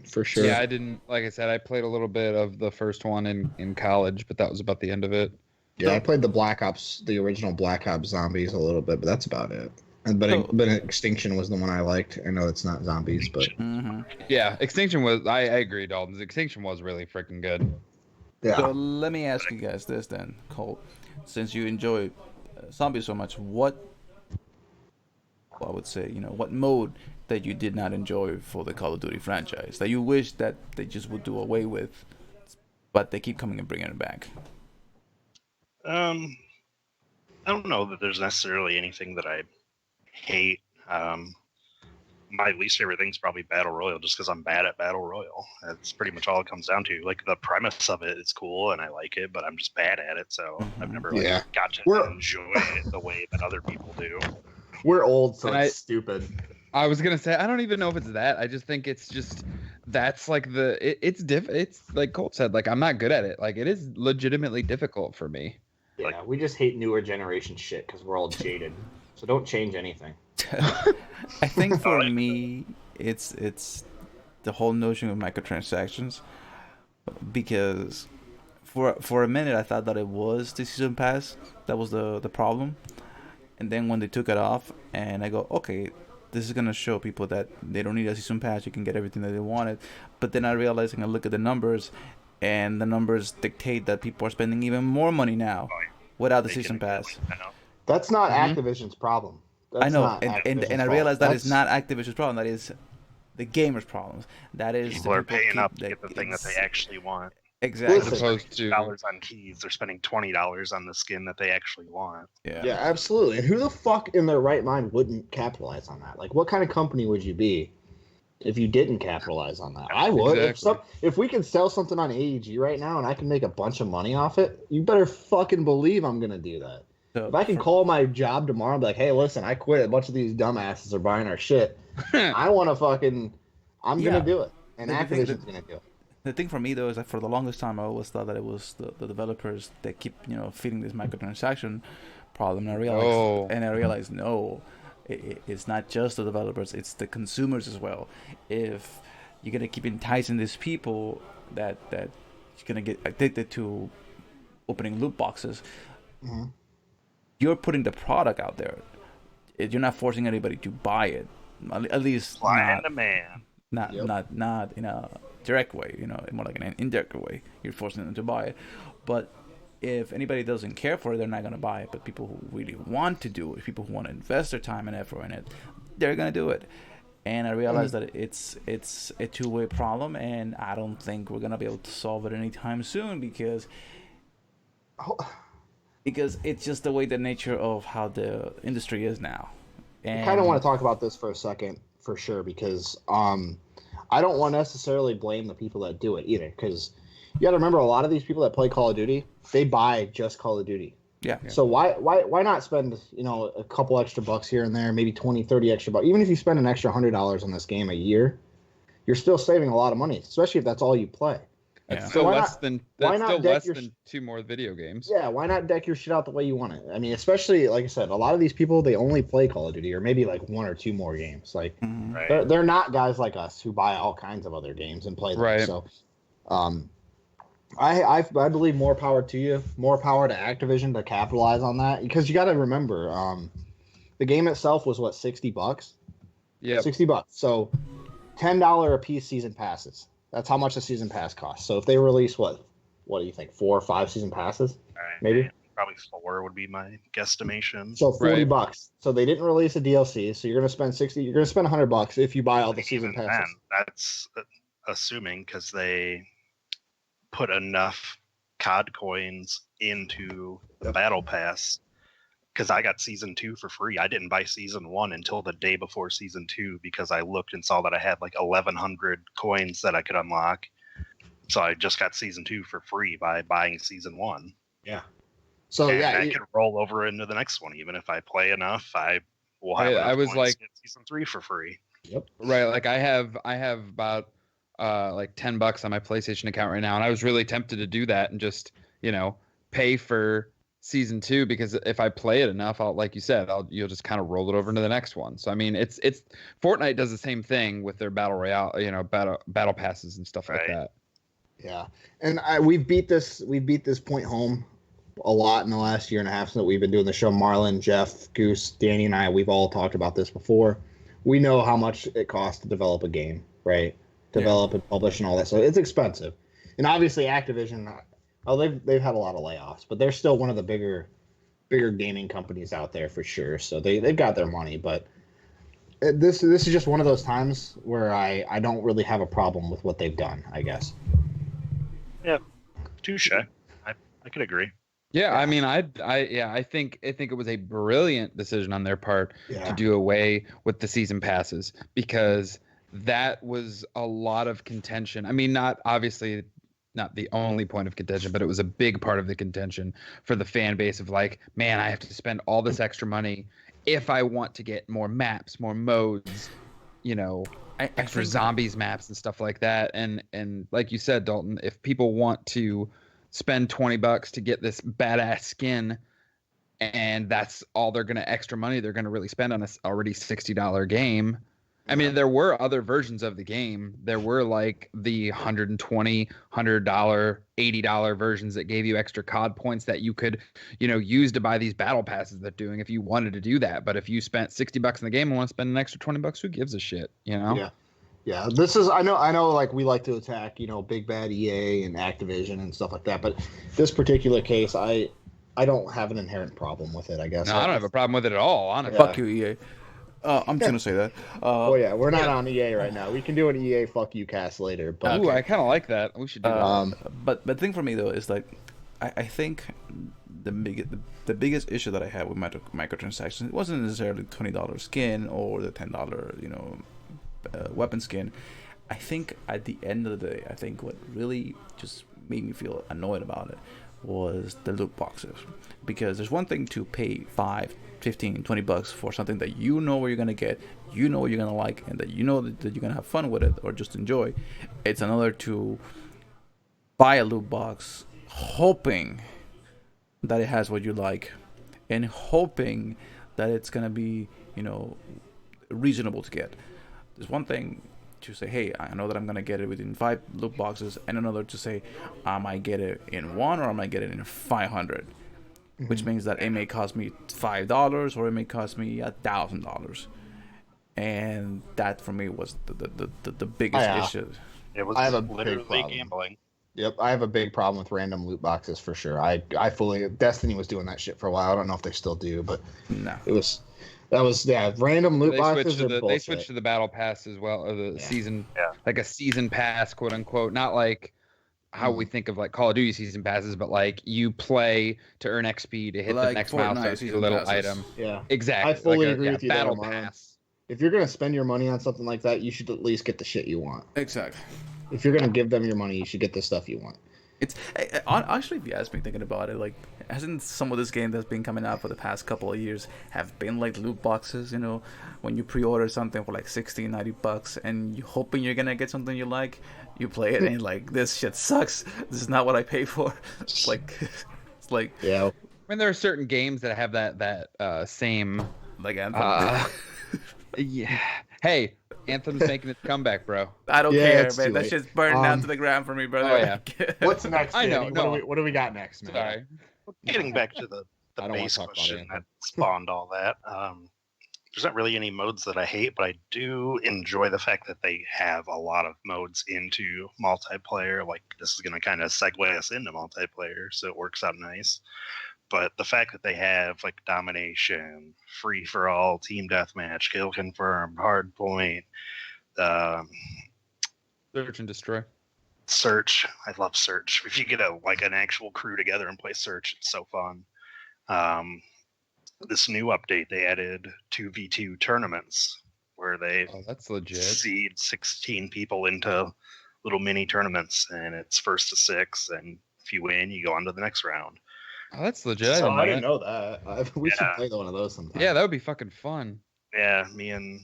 for sure. Yeah, I didn't. Like I said, I played a little bit of the first one in college, but that was about the end of it. Yeah, I played the original Black Ops zombies a little bit, but that's about it. But Extinction was the one I liked. I know it's not zombies, but yeah, Extinction was. I agree, Dalton. Extinction was really freaking good. Yeah. So let me ask you guys this then, Cole. Since you enjoy zombies so much, what mode that you did not enjoy for the Call of Duty franchise that you wish that they just would do away with, but they keep coming and bringing it back? I don't know that there's necessarily anything that I hate. My least favorite thing's probably Battle Royale, just because I'm bad at Battle Royale. That's pretty much all it comes down to. Like, the premise of it is cool, and I like it, but I'm just bad at it, so I've never got to enjoy it the way that other people do. We're old, so it's stupid. I was gonna say I don't even know if it's that. I just think it's just that's like it's like Colt said. Like, I'm not good at it. Like, it is legitimately difficult for me. Yeah, we just hate newer generation shit because we're all jaded. So don't change anything. I think for me, it's the whole notion of microtransactions, because for a minute I thought that it was the season pass that was the problem, and then when they took it off, and I go, okay, this is gonna show people that they don't need a season pass, you can get everything that they wanted. But then I realized, and I look at the numbers, and the numbers dictate that people are spending even more money now without the season pass. That's not Activision's problem. That's I know, and I realized that is not Activision's problem. That is the gamers' problems. That is people are paying up to get the thing that they actually want. Exactly. As opposed to $20 on keys, they're spending $20 on the skin that they actually want. Yeah, absolutely. And who the fuck in their right mind wouldn't capitalize on that? Like, what kind of company would you be if you didn't capitalize on that? I would. Exactly. If we can sell something on AEG right now and I can make a bunch of money off it, you better fucking believe I'm gonna do that. So, if I can call my job tomorrow and be like, hey, listen, I quit. A bunch of these dumbasses are buying our shit. I'm going to do it. And Activision's going to do it. The thing for me, though, is that for the longest time, I always thought that it was the developers that keep, feeding this microtransaction problem. And I realized, no, it's not just the developers, it's the consumers as well. If you're going to keep enticing these people that you're going to get addicted to opening loot boxes, you're putting the product out there. You're not forcing anybody to buy it. At least not in a direct way, more like an indirect way. You're forcing them to buy it. But if anybody doesn't care for it, they're not going to buy it. But people who really want to do it, people who want to invest their time and effort in it, they're going to do it. And I realized that it's a two-way problem, and I don't think we're going to be able to solve it anytime soon because... because it's just the way the nature of how the industry is now. I kind of want And to talk about this for a second, for sure, because I don't want to necessarily blame the people that do it either, because you got to remember a lot of these people that play Call of Duty, they buy just Call of Duty. yeah, So why not spend, a couple extra bucks here and there, maybe 20, 30 extra bucks. Even if you spend an extra $100 on this game a year, you're still saving a lot of money, especially if that's all you play. That's Yeah. still Why less not- than why that's not still deck less your than 2 more video games. Yeah, why not deck your shit out the way you want it? I mean, especially like I said, a lot of these people, they only play Call of Duty or maybe like 1 or 2 more games. Like mhm. Right. they're not guys like us who buy all kinds of other games and play them. Right. So I believe more power to you, more power to Activision to capitalize on that, because you got to remember the game itself was what, $60? Yeah. $60. So $10 a piece season passes. That's how much a season pass costs. So if they release what do you think, 4 or 5 season passes? All right. Maybe. Probably 4 would be my guesstimation. So $40. Right. So they didn't release a DLC. So you're gonna spend You're gonna spend $100 if you buy all the season Even passes. then, that's assuming because they put enough COD coins into the Battle Pass. Because I got Season 2 for free. I didn't buy Season 1 until the day before Season 2 because I looked and saw that I had like 1,100 coins that I could unlock. So I just got Season 2 for free by buying Season 1. Yeah. So And yeah, I could roll over into the next one. Even if I play enough, I will have I enough was coins like- to get Season 3 for free. Right, like I have about like $10 on my PlayStation account right now, and I was really tempted to do that and just, pay for Season 2, because if I play it enough, like you said, you'll just kind of roll it over into the next one. So I mean, it's Fortnite does the same thing with their battle royale, battle passes and stuff like Right. that. yeah. And we've beat this point home a lot in the last year and a half that we've been doing the show. Marlon, Jeff, Goose, Danny, and I, we've all talked about this before. We know how much it costs to develop a game, right? Develop and publish and all that. So it's expensive. And obviously Activision, they've had a lot of layoffs, but they're still one of the bigger gaming companies out there for sure. So they've got their money, but this is just one of those times where I don't really have a problem with what they've done, I guess. Touche. I could agree. Yeah, Yeah. I mean, I think it was a brilliant decision on their part Yeah. to do away with the season passes, because that was a lot of contention. I mean, not the only point of contention, but it was a big part of the contention for the fan base of like, man, I have to spend all this extra money if I want to get more maps, more modes, I extra think- zombies maps and stuff like that. And like you said, Dalton, if people want to spend $20 to get this badass skin, and that's all they're gonna extra money they're gonna really spend on a already $60 game. I mean, there were other versions of the game. There were like the $120, $100, $80 versions that gave you extra COD points that you could, use to buy these battle passes they're doing if you wanted to do that. But if you spent $60 in the game and want to spend an extra $20, who gives a shit, Yeah. Yeah, this is I know like we like to attack, big bad EA and Activision and stuff like that, but this particular case I don't have an inherent problem with it, I guess. No, I don't have a problem with it at all, honestly. Fuck you, EA. I'm just gonna say that. Oh yeah, we're not on EA right now. We can do an EA fuck you cast later, but Ooh, I kind of like that. We should do that. But the thing for me though is like, I think the biggest issue that I had with microtransactions, it wasn't necessarily $20 skin or the $10 weapon skin. I think at the end of the day, I think what really just made me feel annoyed about it was the loot boxes, because there's one thing to pay $5, $15, $20 for something that you know what you're gonna get, you know what you're gonna like, and that you know that you're gonna have fun with it or just enjoy. It's another to buy a loot box hoping that it has what you like and hoping that it's gonna be reasonable to get. There's one thing to say, hey, I know that I'm gonna get it within 5 loot boxes, and another to say I might get it in 1 or I might get it in 500, which means that it may cost me $5 or it may cost me $1,000, and that for me was the biggest issue. It was I have a big literally problem. gambling. Yep, I have a big problem with random loot boxes for sure. I fully Destiny was doing that shit for a while. I don't know if they still do, but No. random loot boxes are They bullshit. switched to the battle pass as well, or the season, Yeah. like a season pass, quote unquote. Not like how we think of like Call of Duty season passes, but like you play to earn XP to hit the Like next Fortnite milestone, see a season little passes. item. Yeah, Exactly. I fully like agree with you battle there, Marlon. pass. If you're gonna spend your money on something like that, you should at least get the shit you want. Exactly. If you're gonna give them your money, you should get the stuff you want. It's actually, if you ask me, thinking about it, like, hasn't some of this game that's been coming out for the past couple of years have been like loot boxes? You know, when you pre-order something for like $60-$90 and you hoping you're gonna get something you like, you play it and you're like, this shit sucks. This is not what I pay for. It's like Yeah. I mean, there are certain games that have that same like Anthem. yeah. Hey, Anthem's making its comeback, bro. I don't Yeah, care, it's man. too That late. shit's burned down to the ground for me, brother. Oh, yeah. What's next? I know, Danny? no. What do we got next, man? Sorry. Getting back to the I don't wanna base talk about question it. that spawned all that. There's not really any modes that I hate, but I do enjoy the fact that they have a lot of modes into multiplayer. Like, this is going to kind of segue us into multiplayer, so it works out nice. But the fact that they have like domination, free for all, team deathmatch, kill confirmed, hard point, Search and destroy. search. I love search. If you get an actual crew together and play search, it's so fun. This new update, they added 2v2 tournaments where they Oh, that's legit. seed 16 people into little mini tournaments, and it's first to 6, and if you win, you go on to the next round. Oh, that's legit. Oh, I didn't that. know that. We should Yeah. play one of those sometime. Yeah, that would be fucking fun. Yeah, me and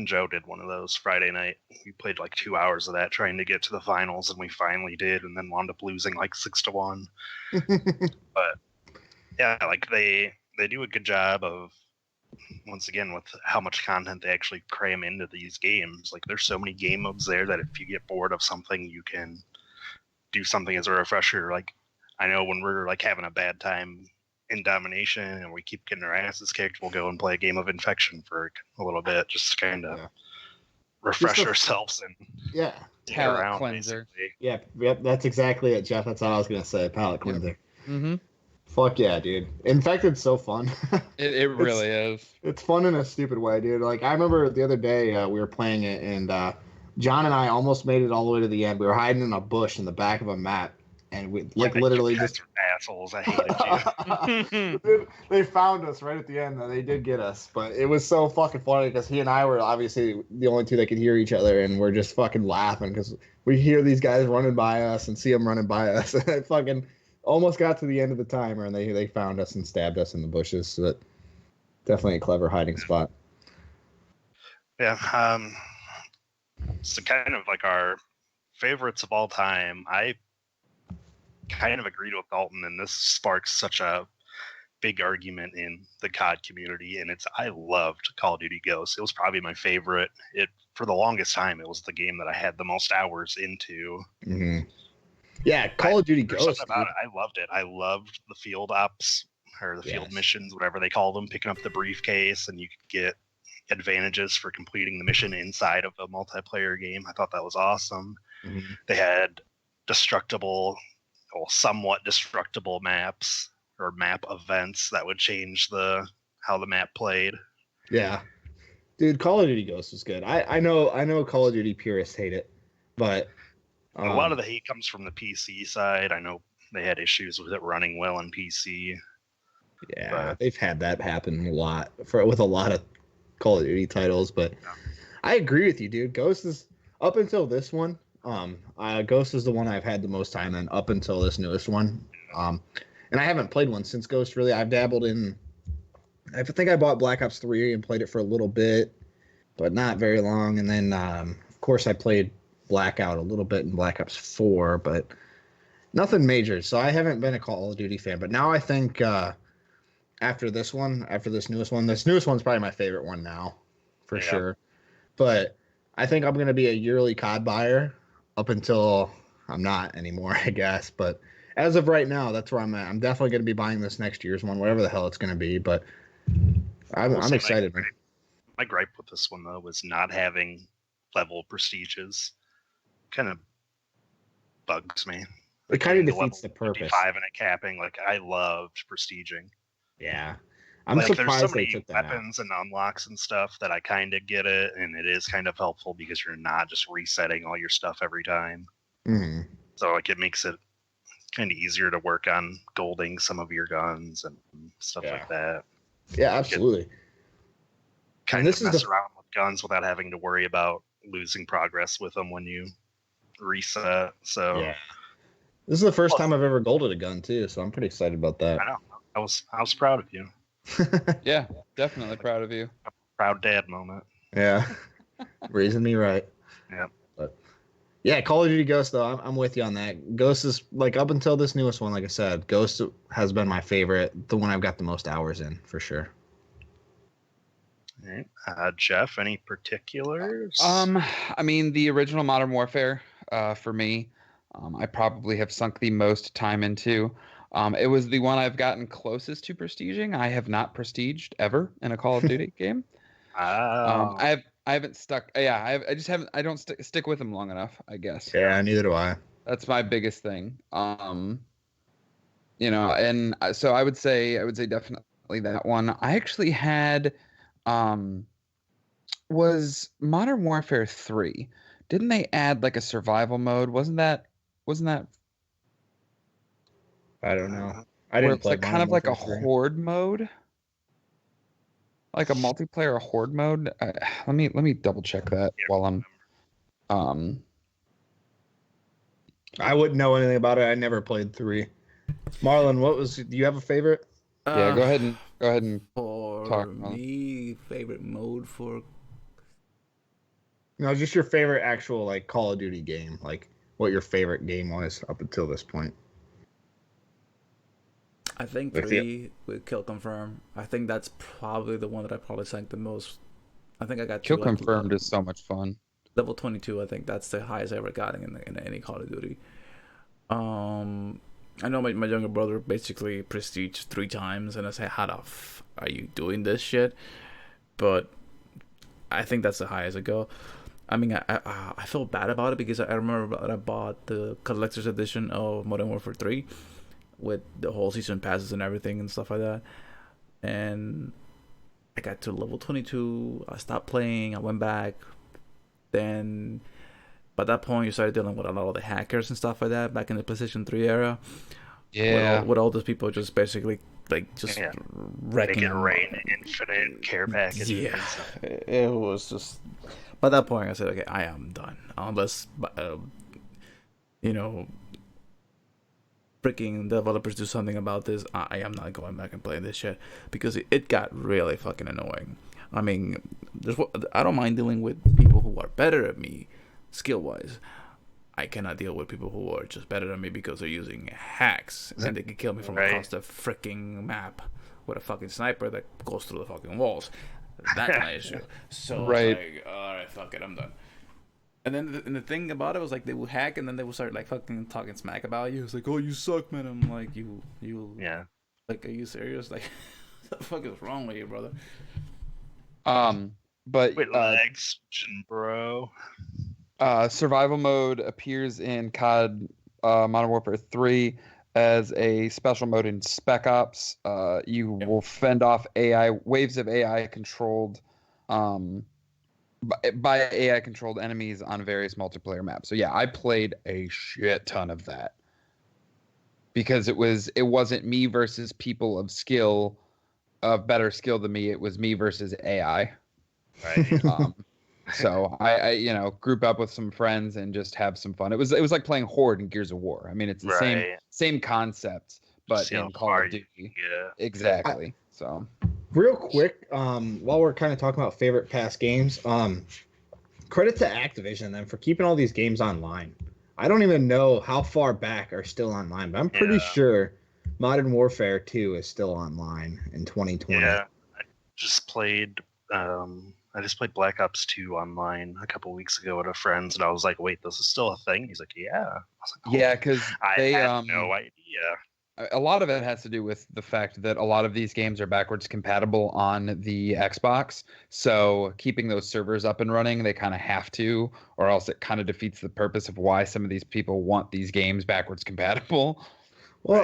Joe did one of those Friday night. We played like 2 hours of that trying to get to the finals, and we finally did, and then wound up losing like 6-1. But yeah, like they do a good job of, once again, with how much content they actually cram into these games. Like, there's so many game modes there that if you get bored of something, you can do something as a refresher. Like, I know when we're like having a bad time in domination and we keep getting our asses kicked, we'll go and play a game of infection for a little bit, just to kind of refresh ourselves and Yeah. get Palate around, cleanser. basically. Yep, that's exactly it, Jeff. That's all I was gonna say. Palate cleanser. Mm-hmm. Fuck yeah, dude. In fact, it's so fun. It really is. It's fun in a stupid way, dude. Like, I remember the other day we were playing it, and John and I almost made it all the way to the end. We were hiding in a bush in the back of a map, and we literally You guys just are assholes. I hated you. Dude, they found us right at the end. They did get us, but it was so fucking funny because he and I were obviously the only two that could hear each other, and we're just fucking laughing because we hear these guys running by us and see them running by us. And I fucking almost got to the end of the timer, and they found us and stabbed us in the bushes. So that definitely a clever hiding spot. Yeah. So kind of like our favorites of all time. I kind of agreed with Dalton, and this sparks such a big argument in the COD community. And I loved Call of Duty Ghosts. It was probably my favorite. For the longest time, it was the game that I had the most hours into. Mm-hmm. Yeah, Call of Duty Ghosts. About it. I loved it. I loved the field ops or the field missions, whatever they call them, picking up the briefcase, and you could get advantages for completing the mission inside of a multiplayer game. I thought that was awesome. Mm-hmm. They had somewhat destructible maps or map events that would change how the map played. Yeah, dude, Call of Duty Ghosts was good. I know Call of Duty purists hate it, but a lot of the hate comes from the PC side. I know they had issues with it running well on PC. Yeah, but they've had that happen a lot with a lot of Call of Duty titles, but I agree with you, dude. Ghost is up until this one. Ghost is the one I've had the most time in up until this newest one. And I haven't played one since Ghost, really. I've dabbled in. I think I bought Black Ops 3 and played it for a little bit, but not very long. And then, of course, I played Blackout a little bit in Black Ops 4, but nothing major. So I haven't been a Call of Duty fan. But now I think after this newest one's probably my favorite one now, for sure. But I think I'm going to be a yearly COD buyer up until I'm not anymore, I guess. But as of right now, that's where I'm at. I'm definitely going to be buying this next year's one, whatever the hell it's going to be. But I'm excited, man. My gripe with this one, though, was not having level prestiges. Kind of bugs me. It kind of defeats the purpose. 55 and a capping. Like, I loved prestiging. Yeah. I'm surprised there's so they many took that weapons and unlocks and stuff that I kind of get it, and it is kind of helpful because you're not just resetting all your stuff every time. Mm-hmm. So like it makes it kind of easier to work on golding some of your guns and stuff like that. Yeah, absolutely. Kind of mess around with guns without having to worry about losing progress with them when you reset. So yeah, this is the first time I've ever golded a gun too, so I'm pretty excited about that. I know. I was proud of you. Yeah, definitely proud of you. A proud dad moment. Yeah, raising me right. Yeah. But yeah, Call of Duty Ghost though, I'm with you on that. Ghost is like up until this newest one, like I said, Ghost has been my favorite, the one I've got the most hours in for sure. All right. Jeff, any particulars? I mean, the original Modern Warfare, for me, I probably have sunk the most time into. It was the one I've gotten closest to prestiging. I have not prestiged ever in a Call of Duty game. I haven't stuck. Yeah, I just haven't. I don't stick with them long enough, I guess. Yeah, neither do I. That's my biggest thing. You know, and so I would say definitely that one. I actually had, was Modern Warfare 3. Didn't they add like a survival mode? Wasn't that? I don't know. I didn't play like kind of like a horde mode, like a multiplayer horde mode. Let me double check that while I'm. I wouldn't know anything about it. I never played 3. Marlon, do you have a favorite? Yeah, go ahead and for talk. Me, favorite mode for. No, just your favorite actual like Call of Duty game, like what your favorite game was up until this point. I think 3 with Kill Confirm. I think that's probably the one that I probably sank the most. I think I got Kill Confirmed is so much fun. Level 22. I think that's the highest I ever got in any Call of Duty. I know my younger brother basically prestiged 3 times, and I say, how the are you doing this shit? But I think that's the highest I go. I mean, I feel bad about it because I remember that I bought the collector's edition of Modern Warfare 3 with the whole season passes and everything and stuff like that. And I got to level 22. I stopped playing. I went back. Then, by that point, you started dealing with a lot of the hackers and stuff like that back in the PlayStation 3 era. Yeah. With all those people just basically wrecking. They get rain infinite care packages. Yeah. It was just. By that point, I said, okay, I am done. Unless, freaking developers do something about this, I am not going back and playing this shit because it got really fucking annoying. I mean, I don't mind dealing with people who are better than me, skill-wise. I cannot deal with people who are just better than me because they're using hacks and they can kill me from across the freaking map with a fucking sniper that goes through the fucking walls. That's my issue. So right. Like, all right, fuck it, I'm done. And then the thing about it was like they would hack and then they would start like fucking talking smack about you. It's like, oh, you suck, man. I'm like, you. Yeah. Like, are you serious? Like, what the fuck is wrong with you, brother? But wait, legs, bro. Survival mode appears in COD Modern Warfare 3 as a special mode in Spec Ops. You will fend off waves of AI controlled by AI controlled enemies on various multiplayer maps. So yeah, I played a shit ton of that because it wasn't me versus people of better skill than me. It was me versus AI. Right. So I group up with some friends and just have some fun. It was like playing Horde in Gears of War. I mean, it's the same concept, but in Call of Duty. Yeah. Exactly. So real quick, while we're kind of talking about favorite past games, credit to Activision then for keeping all these games online. I don't even know how far back are still online, but I'm pretty sure Modern Warfare 2 is still online in 2020. Yeah, I just played Black Ops 2 online a couple weeks ago at a friend's, and I was like, "Wait, this is still a thing?" He's like, "Yeah." I was like, yeah, because I had no idea. A lot of it has to do with the fact that a lot of these games are backwards compatible on the Xbox. So keeping those servers up and running, they kind of have to, or else it kind of defeats the purpose of why some of these people want these games backwards compatible. Well,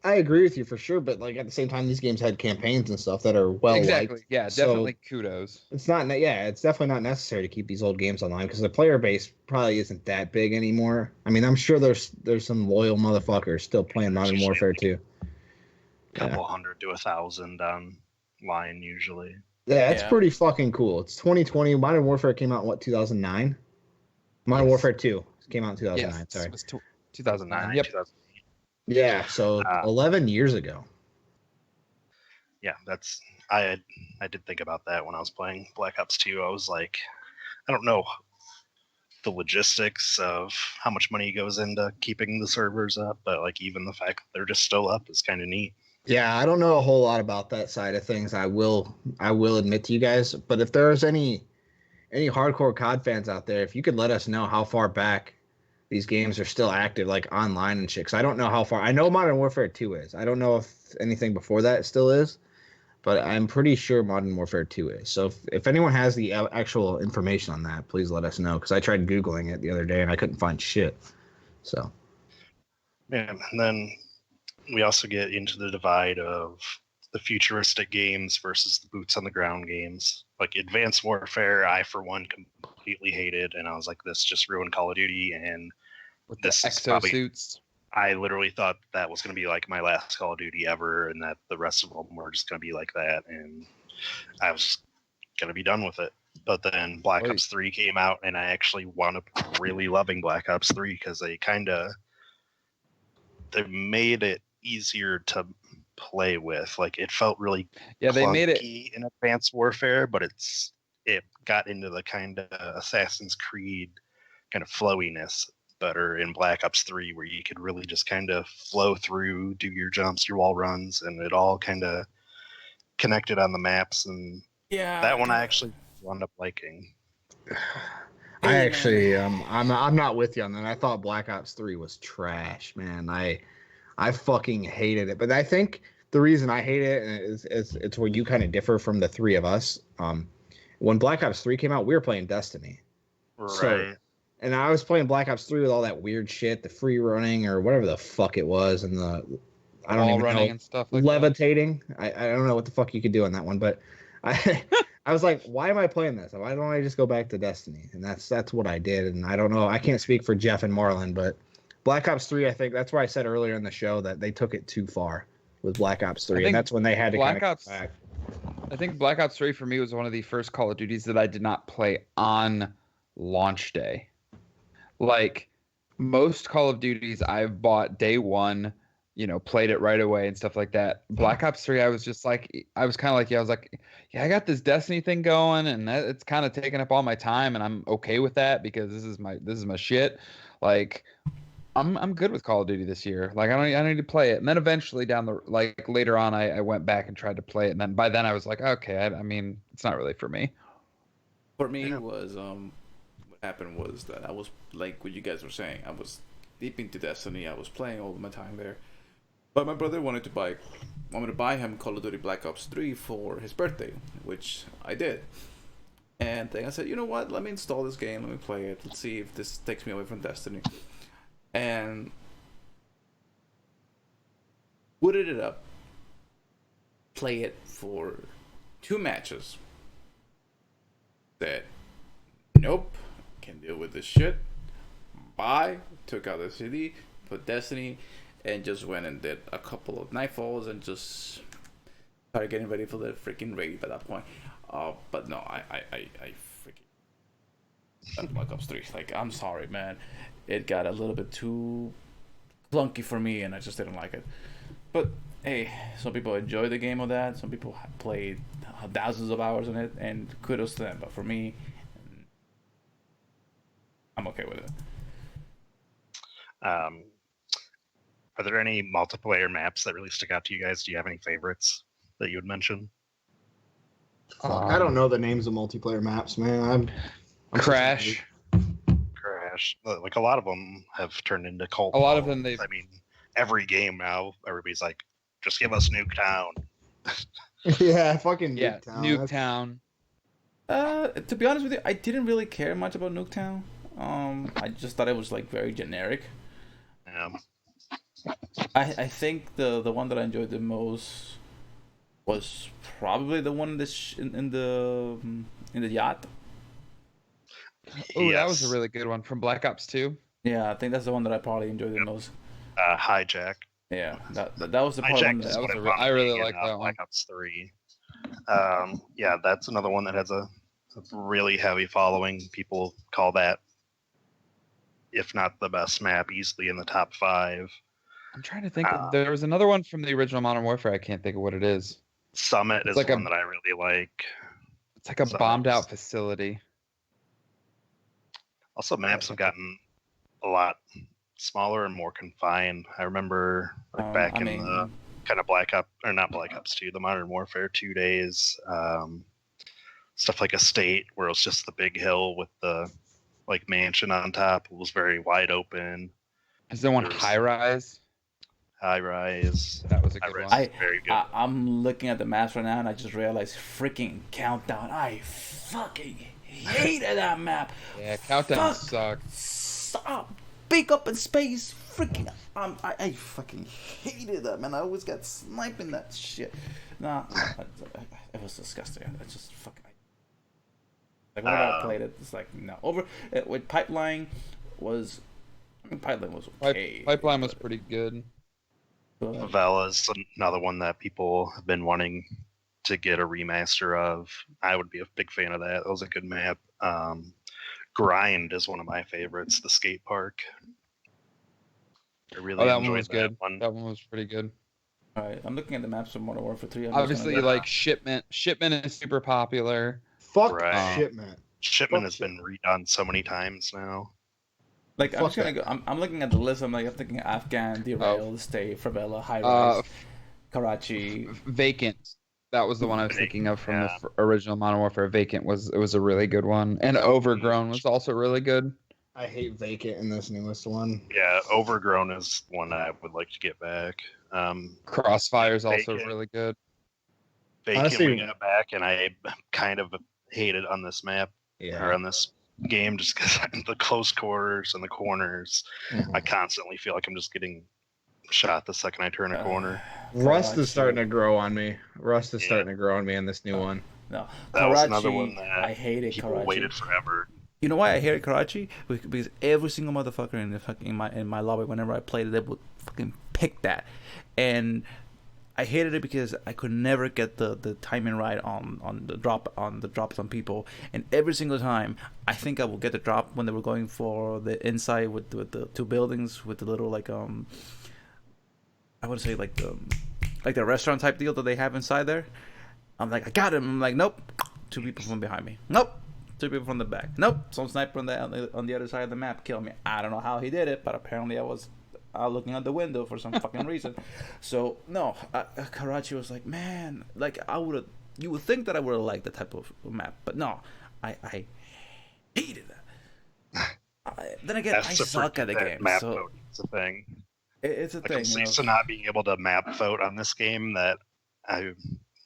I agree with you for sure, but like at the same time, these games had campaigns and stuff that are well Exactly. liked. Yeah, So definitely kudos. it's not. Yeah, it's definitely not necessary to keep these old games online because the player base probably isn't that big anymore. I mean, I'm sure there's some loyal motherfuckers still playing Modern Warfare 2. Couple hundred to 1,000 online usually. Yeah, it's pretty fucking cool. It's 2020. Modern Warfare came out in what, 2009? Modern Warfare 2 came out in 2009. Yes, Sorry. it was 2009. 2008. Yeah, so 11 years ago. Yeah, I did think about that when I was playing Black Ops 2. I was like, I don't know the logistics of how much money goes into keeping the servers up, but like even the fact that they're just still up is kind of neat. Yeah, I don't know a whole lot about that side of things. I will admit to you guys, but if there's any hardcore COD fans out there, if you could let us know how far back these games are still active, like online and shit. 'Cause I don't know how far. I know Modern Warfare 2 is. I don't know if anything before that still is, but I'm pretty sure Modern Warfare 2 is. So if anyone has the actual information on that, please let us know. Because I tried Googling it the other day and I couldn't find shit. So. Yeah, and then we also get into the divide of the futuristic games versus the boots on the ground games. Like Advanced Warfare, I for one completely hated, and I was like, this just ruined Call of Duty, and With this the is probably, exosuits. I literally thought that was going to be like my last Call of Duty ever, and that the rest of them were just going to be like that, and I was going to be done with it. But then Black Ops 3 came out, and I actually wound up really loving Black Ops 3 because they made it easier to play with. Like it felt really they made it in Advanced Warfare, but it got into the kind of Assassin's Creed kind of flowiness better in Black Ops 3, where you could really just kind of flow through, do your jumps, your wall runs, and it all kind of connected on the maps. And that one I actually wound up liking. I actually, I'm not with you on that. I thought Black Ops 3 was trash, man. I fucking hated it. But I think the reason I hate it is it's where you kind of differ from the three of us. When Black Ops 3 came out, we were playing Destiny. Right. So, and I was playing Black Ops 3 with all that weird shit, the free running or whatever the fuck it was, and I don't even know, and stuff like levitating. I don't know what the fuck you could do on that one, but I was like, why am I playing this? Why don't I just go back to Destiny? And that's what I did. And I don't know. I can't speak for Jeff and Marlon, but Black Ops 3, I think that's why I said earlier in the show that they took it too far with Black Ops 3. And that's when they had to kind of come back. I think Black Ops 3 for me was one of the first Call of Duties that I did not play on launch day. Like most Call of Duties I've bought day one, played it right away and stuff like that. Black Ops 3, I was kind of like, I was like, I got this Destiny thing going, and it's kind of taking up all my time, and I'm okay with that because this is my shit. Like, I'm good with Call of Duty this year. Like, I don't need to play it. And then eventually later on, I went back and tried to play it, and then by then I was like, okay, I mean, it's not really for me. For me, was what happened was that I was like what you guys were saying. I was deep into Destiny. I was playing all of my time there. But my brother wanted to buy him Call of Duty Black Ops 3 for his birthday, which I did. And then I said, you know what? Let me install this game. Let me play it. Let's see if this takes me away from Destiny. And booted it up. Play it for 2 matches. Said, nope, can't deal with this shit. Bye. Took out the CD, put Destiny, and just went and did a couple of nightfalls and just started getting ready for the freaking raid at that point. But no, I freaking Black Ops 3. Like, I'm sorry, man. It got a little bit too clunky for me, and I just didn't like it. But hey, some people enjoy the game of that. Some people have played thousands of hours in it, and kudos to them. But for me, I'm okay with it. Are there any multiplayer maps that really stick out to you guys? Do you have any favorites that you would mention? I don't know the names of multiplayer maps, man. I'm Crash. Like a lot of them have turned into cult. A lot of them I mean, every game now, everybody's like, just give us Nuketown. Yeah, fucking Nuketown. Nuketown. To be honest with you, I didn't really care much about Nuketown. I just thought it was like very generic. Yeah. I think the one that I enjoyed the most was probably the one in the yacht. Oh, that was a Yes. really good one from Black Ops 2. Yeah, I think that's the one that I probably enjoyed the most. Hijack. Yeah, that was the probably Hijack one is that what was it I really bumped me like in, that one. Black Ops 3. Yeah, that's another one that has a really heavy following. People call that, if not the best map, easily in the top 5. I'm trying to think. There was another one from the original Modern Warfare. I can't think of what it is. Summit It's is like one a- that I really like. It's like a Summit bombed was- out facility. Also, maps have gotten a lot smaller and more confined. I remember back in the kind of Black Ops, or not Black Ops 2, the Modern Warfare 2 days, stuff like Estate, where it was just the big hill with the like mansion on top. It was very wide open. Is there one There's- High Rise? High Rise. That was a good High-Rise one. is very good. I'm looking at the maps right now, and I just realized freaking Countdown. I fucking hated that map. Yeah, Countdown Fuck. sucked. Stop. Big up in space. Freaking. I fucking hated that, man. I always got sniping that shit. Nah, it was disgusting. I just fucking. Like whenever I played it, it's like no. With Pipeline was. Pipeline was okay. Pipeline was pretty good. But, Favela is another one that people have been wanting to get a remaster of. I would be a big fan of that. That was a good map. Grind is one of my favorites. The skate park. I really That enjoyed one was that good. one. That one was pretty good. all right, I'm looking at the maps for Modern Warfare 3. Obviously, like Shipment. Shipment is super popular. Fuck Right. Shipment. Shipment Fuck has been redone so many times now. Like I'm Fuck just gonna that. go. I'm looking at the list. I'm thinking Afghan, Derail, Stay, Favela, High Rise, Karachi. Vacant. That was the one I was thinking of from Yeah. the original Modern Warfare. Vacant was a really good one, and Overgrown was also really good. I hate Vacant in this newest one. Yeah, Overgrown is one I would like to get back. Crossfire is also Vacant. really good. Vacant Honestly- we got back, and I kind of hate it on this map or Yeah. on this game just because the close quarters and the corners. I constantly feel like I'm just getting shot the second I turn a corner. Rust Karachi. is starting to grow on me. Rust is Yeah. starting to grow on me in this new one. No, That was Karachi. another one that I hated People Karachi. waited forever. You know why I hated Karachi? Because every single motherfucker in my lobby, whenever I played it, they would fucking pick that, and I hated it because I could never get the timing right on the drops on people, and every single time I think I will get the drop when they were going for the inside with the two buildings with the little like I would say like the restaurant type deal that they have inside there. I'm like, I got him. I'm like, nope, 2 people from behind me. Nope, 2 people from the back. Nope, some sniper on the other side of the map killed me. I don't know how he did it, but apparently I was looking out the window for some fucking reason. So no, Karachi was like, man, like you would think that I would have liked that type of map, but no, I hated that. Then again, I suck at the game, Map so voting is a thing. it's a Like, thing. I'm so You used know? to not being able to map vote on this game that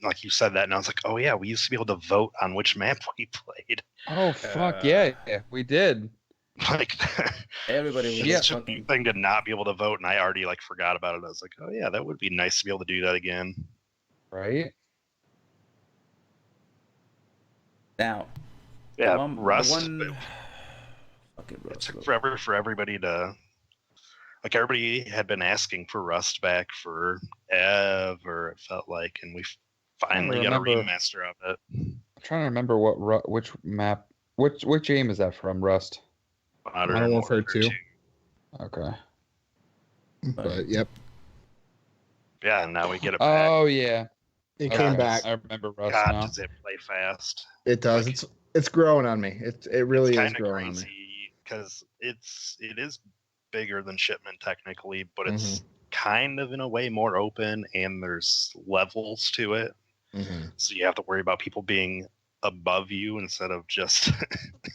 like you said that, and I was like, oh yeah, we used to be able to vote on which map we played. Oh fuck yeah, we did. Like Everybody was it's just just a fucking. new thing to not be able to vote, and I already like forgot about it. I was like, oh yeah, that would be nice to be able to do that again. Right? Now, Yeah, the Rust. fucking It Rust. took forever for everybody to like. Everybody had been asking for Rust back forever. It felt like, and we finally got a remember. remaster of it. I'm trying to remember which map, which game is that from? Rust. Modern Warfare 2. Okay. But yep, Yeah, and now we get it back. Oh yeah. it Okay, came back. I remember Rust God, now. does it play fast? It does. Like- It's growing on me. It really It's is kind of growing on crazy me. because it is bigger than Shipment technically, but Mm-hmm. it's kind of in a way more open, and there's levels to it, so you have to worry about people being above you instead of just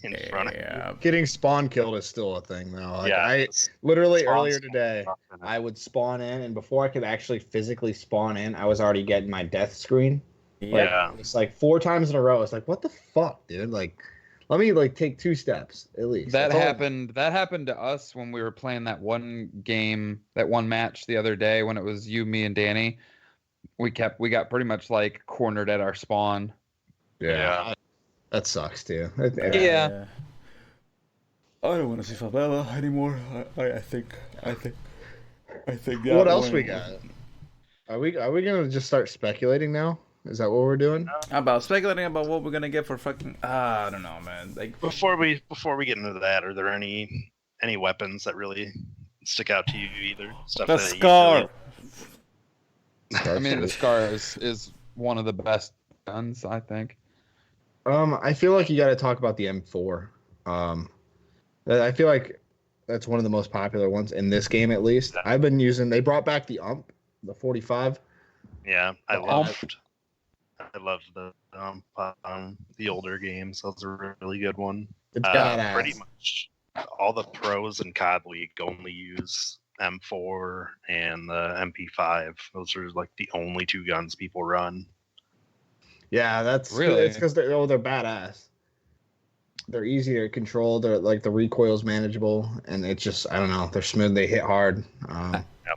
in front of you. Yeah. Getting spawn killed is still a thing though. Like, Yeah, I it's- literally spawns earlier don't today, drop in it. I would spawn in, and before I could actually physically spawn in, I was already getting my death screen. Like, Yeah. it's like 4 times in a row. It's like, what the fuck, dude? Like, Let me like take 2 steps at least. That That's all. happened. That happened to us when we were playing that one game, that one match the other day when it was you, me, and Danny. We got pretty much like cornered at our spawn. Yeah. That sucks too. Yeah. I don't want to see Favela anymore. I think. What else we got? Are we gonna just start speculating now? Is that what we're doing? About speculating about what we're gonna get for fucking. I don't know, man. Like before we get into that, are there any weapons that really stick out to you either? Stuff the that scar. I mean, the scar is one of the best guns, I think. I feel like you got to talk about the M4. I feel like that's one of the most popular ones in this game, at least. I've been using. They brought back the the 45. Yeah, I loved the older games. That was a really good one. It's badass. Pretty much all the pros in COD League only use M4 and the MP5. Those are like the only 2 guns people run. Yeah, that's really. It's because they're badass. They're easy to control. They're like the recoil's manageable, and it's just I don't know. They're smooth. They hit hard.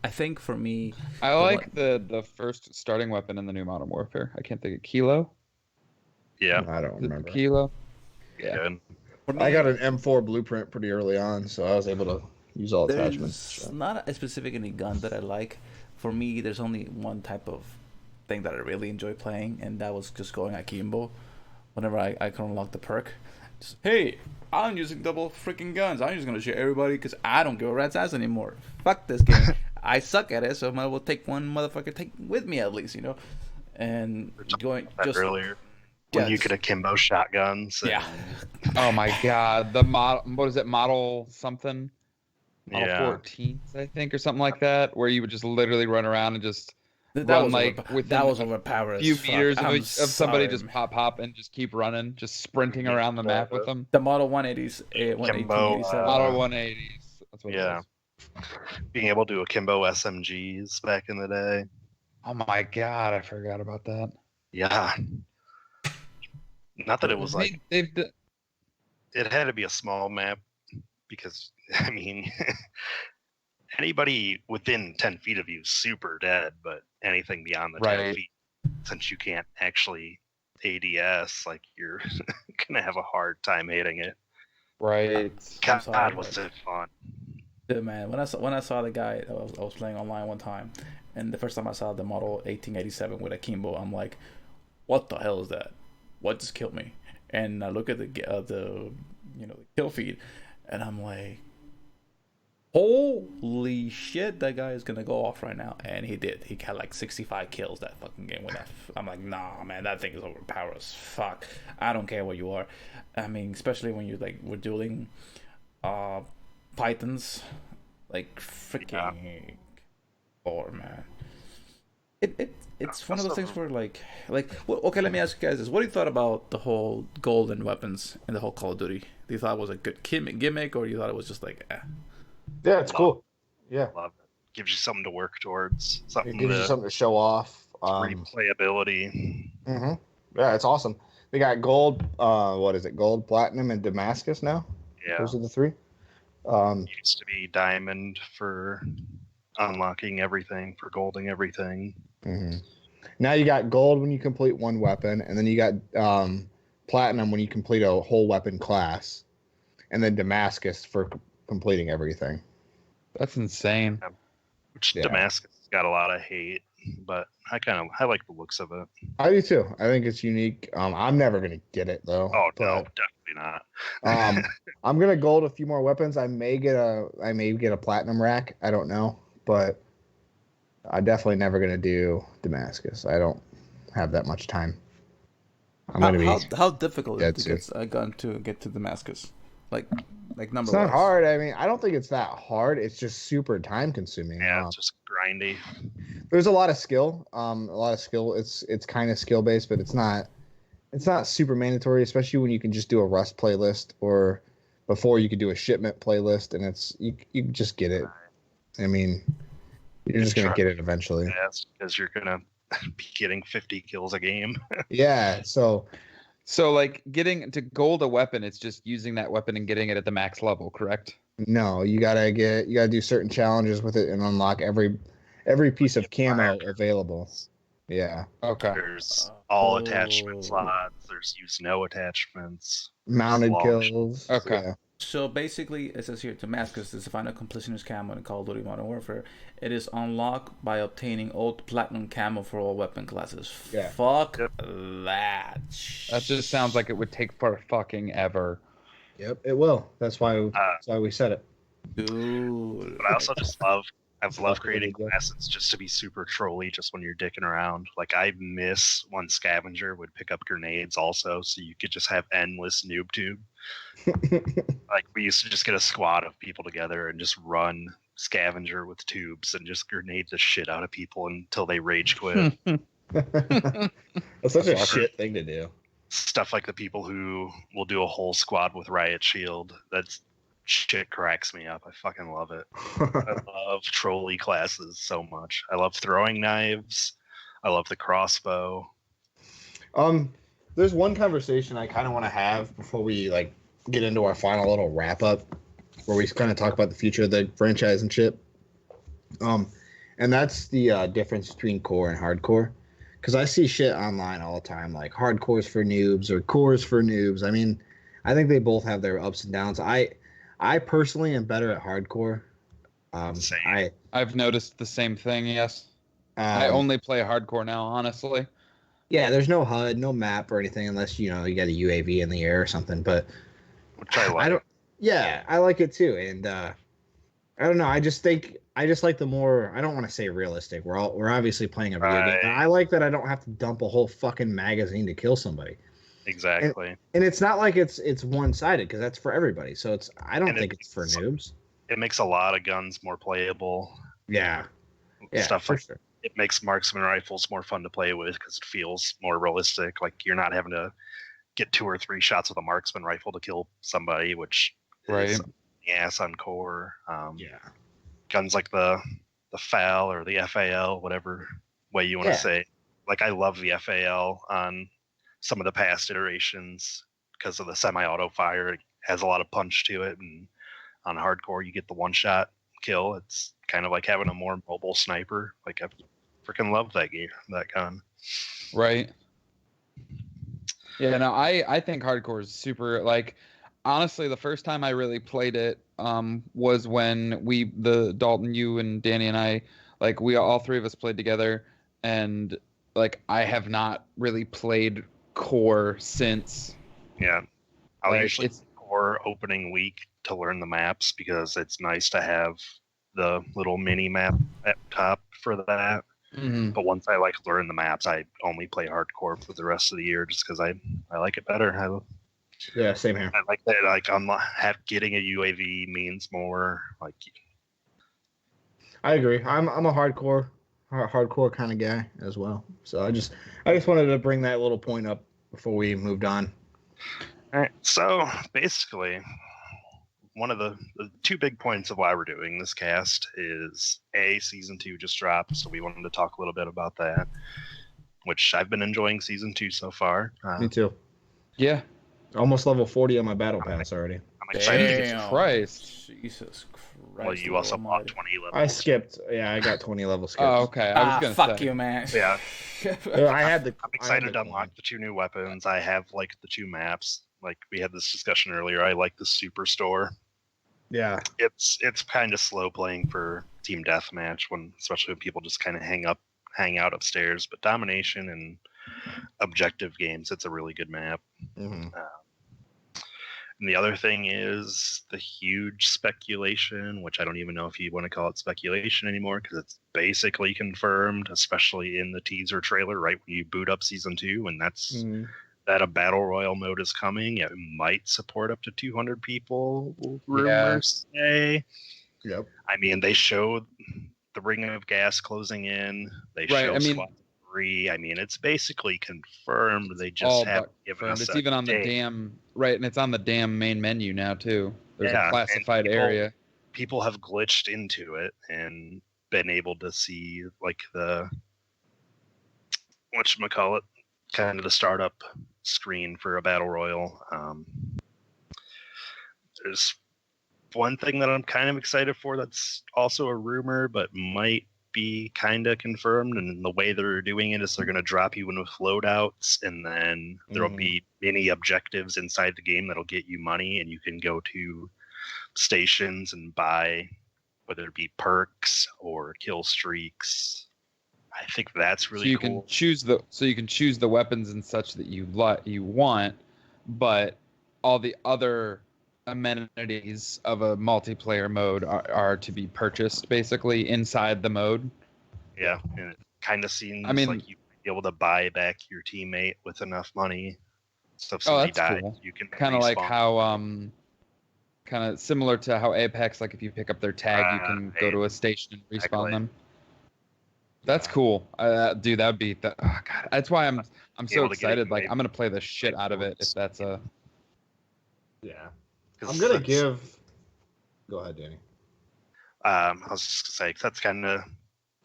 I think for me, I like the first starting weapon in the new Modern Warfare. I can't think of Kilo. Yeah, I don't remember. Kilo. Yeah. I got an M4 blueprint pretty early on, so I was able to use all there's attachments. not a specific any gun that I like. For me, there's only one type of thing that I really enjoy playing, and that was just going akimbo. Whenever I can unlock the perk, just, hey, I'm using double freaking guns. I'm just gonna shoot everybody because I don't give a rat's ass anymore. Fuck this game. I suck at it, so I might as well take one motherfucker take with me at least, you know. And going just earlier when you could akimbo shotguns. Yeah. Oh my god, the model. What is it? Model something. Model 14, I think, or something like that, where you would just literally run around and just run like within that was overpowered. a few meters of somebody, sorry, just pop and just keep running, just sprinting around the map with them. The Model 180s, 1887. Model 180s. That's what it is. Being able to do akimbo SMGs back in the day. Oh my god, I forgot about that. Yeah. Not that it was like it had to be a small map because I mean anybody within 10 feet of you is super dead, but anything beyond the 10 feet, since you can't actually ADS, like you're gonna have a hard time hitting it. Right. God, was it fun. Yeah, man, when I saw the guy I was playing online one time, and the first time I saw the Model 1887 with akimbo, I'm like, what the hell is that? What just killed me? And I look at the the kill feed, and I'm like, holy shit, that guy is gonna go off right now. And he did. He got like 65 kills that fucking game with that. I'm like, nah, man, that thing is overpowered as fuck. I don't care what you are. I mean, especially when you're like, we're dueling Pythons, like freaking or man. It's one of those things where like well, okay, let me ask you guys this: what do you thought about the whole golden weapons and the whole Call of Duty? Do you thought it was a good gimmick, or you thought it was just like Yeah, it's cool. Yeah, love it. Gives you something to work towards. It gives you something to show off. Replayability. Mm-hmm. Yeah, it's awesome. They got gold. What is it? Gold, platinum, and Damascus now. Yeah, those are the 3. Used to be diamond for unlocking everything, for golding everything. Mm-hmm. Now you got gold when you complete one weapon, and then you got platinum when you complete a whole weapon class, and then Damascus for completing everything. That's insane. Which Damascus has got a lot of hate, but I like the looks of it. I do too. I think it's unique. I'm never gonna get it though. Oh no, definitely not. I'm gonna gold a few more weapons. I may get a platinum rack. I don't know, but I'm definitely never gonna do Damascus. I don't have that much time. How difficult is it to get a gun to get to Damascus? Like number. It's not hard. I mean, I don't think it's that hard. It's just super time consuming. Yeah, it's just grindy. There's a lot of skill. It's kind of skill based, but it's not super mandatory, especially when you can just do a Rust playlist, or before you could do a shipment playlist, and it's you just get it. I mean, you're just gonna get it eventually. Yes, because you're gonna be getting 50 kills a game. Yeah, so So like getting to gold a weapon, it's just using that weapon and getting it at the max level, correct? No, you gotta do certain challenges with it and unlock every piece of camo available. Yeah. Okay. There's all attachment Oh. slots. There's use no attachments. Mounted Long kills. Okay. Yeah. So basically, it says here, Damascus is the final completionist camo in Call of Duty Modern Warfare. It is unlocked by obtaining old platinum camo for all weapon classes. Yeah. Fuck Yep. that. That just sounds like it would take for fucking ever. Yep, it will. That's why we said it. Dude. But I also just I've loved creating Yeah. classes just to be super trolly just when you're dicking around. Like I miss when Scavenger would pick up grenades also, so you could just have endless noob tube. Like we used to just get a squad of people together and just run Scavenger with tubes and just grenade the shit out of people until they rage quit. That's such a shit thing to do. Stuff like the people who will do a whole squad with riot shield. That's shit cracks me up. I fucking love it. I love trolley classes so much. I love throwing knives. I love the crossbow. There's one conversation I kind of want to have before we like get into our final little wrap up, where we kind of talk about the future of the franchise and shit. And that's the difference between core and hardcore, because I see shit online all the time like hardcore's for noobs or core's for noobs. I mean, I think they both have their ups and downs. I personally am better at hardcore. Same. I've noticed the same thing. Yes. I only play hardcore now, honestly. Yeah, there's no HUD, no map or anything unless you got a UAV in the air or something. But Which I like. I don't. Yeah, I like it too, and I don't know. I just like the more. I don't want to say realistic. We're obviously playing a video game. But I like that I don't have to dump a whole fucking magazine to kill somebody. Exactly. And it's not like it's one sided, because that's for everybody. So I don't think it's for noobs. It makes a lot of guns more playable. Yeah. Stuff for like sure. It makes marksman rifles more fun to play with because it feels more realistic. Like you're not having to get 2 or 3 shots with a marksman rifle to kill somebody, which is the ass on core. Yeah. Guns like the FAL or the FAL, whatever way you want to say. Like I love the FAL on some of the past iterations because of the semi-auto fire. It has a lot of punch to it, and on hardcore you get the one-shot kill. It's kind of like having a more mobile sniper. Like I freaking love that gun. Right. Yeah, no, I think hardcore is super, like, honestly, the first time I really played it was when the Dalton, you and Danny and I, like, we all 3 of us played together, and like I have not really played core since. Yeah. I'll like, usually core opening week to learn the maps because it's nice to have the little mini map at top for that. Mm-hmm. But once I learn the maps, I only play hardcore for the rest of the year just because I like it better. Yeah, same here. I like that. Like getting a UAV means more. Like I agree. I'm a hardcore kind of guy as well. So I just wanted to bring that little point up before we moved on. all right. So basically, one of the 2 big points of why we're doing this cast is season 2 just dropped, so we wanted to talk a little bit about that. Which I've been enjoying season 2 so far. Me too. Yeah. Almost level 40 on my battle pass already. I'm excited. Jesus Christ. Jesus Christ. Well, you also bought 20 levels. I skipped. Yeah, I got 20 levels skipped. Oh, okay. I was gonna fuck say. you, man. Yeah. I had the. I'm excited to unlock the 2 new weapons. I have the 2 maps. Like we had this discussion earlier. I like the Superstore. Yeah. It's kind of slow playing for team deathmatch especially when people just kind of hang out upstairs. But domination and objective games, it's a really good map. Mm-hmm. And the other thing is the huge speculation, which I don't even know if you want to call it speculation anymore because it's basically confirmed, especially in the teaser trailer right when you boot up season 2, and that's that a battle royale mode is coming. It might support up to 200 people, rumors say. Yep. I mean, they showed the Ring of Gas closing in. They showed Squad 3. I mean, it's basically confirmed. They just haven't given us It's even on the damn and it's on the damn main menu now too. There's a classified area. People have glitched into it and been able to see the whatchamacallit, kind of the startup screen for a battle royal. There's one thing that I'm kind of excited for that's also a rumor, but might be kind of confirmed. And the way they're doing it is they're going to drop you in with loadouts, and then there'll be mini objectives inside the game that'll get you money, and you can go to stations and buy, whether it be perks or kill streaks. I think that's really you cool. can choose the weapons and such that you want, but all the other amenities of a multiplayer mode are to be purchased basically inside the mode. Yeah, and it kind of seems like you might be able to buy back your teammate with enough money. So if somebody dies, cool. you can kind of like how kind of similar to how Apex, like if you pick up their tag, you can go to a station and respawn them. That's cool, dude. That would be oh god. That's why I'm so excited. Like I'm gonna play the shit out of it if that's a. Yeah, I'm gonna give. Go ahead, Danny. I was just gonna say that's kind of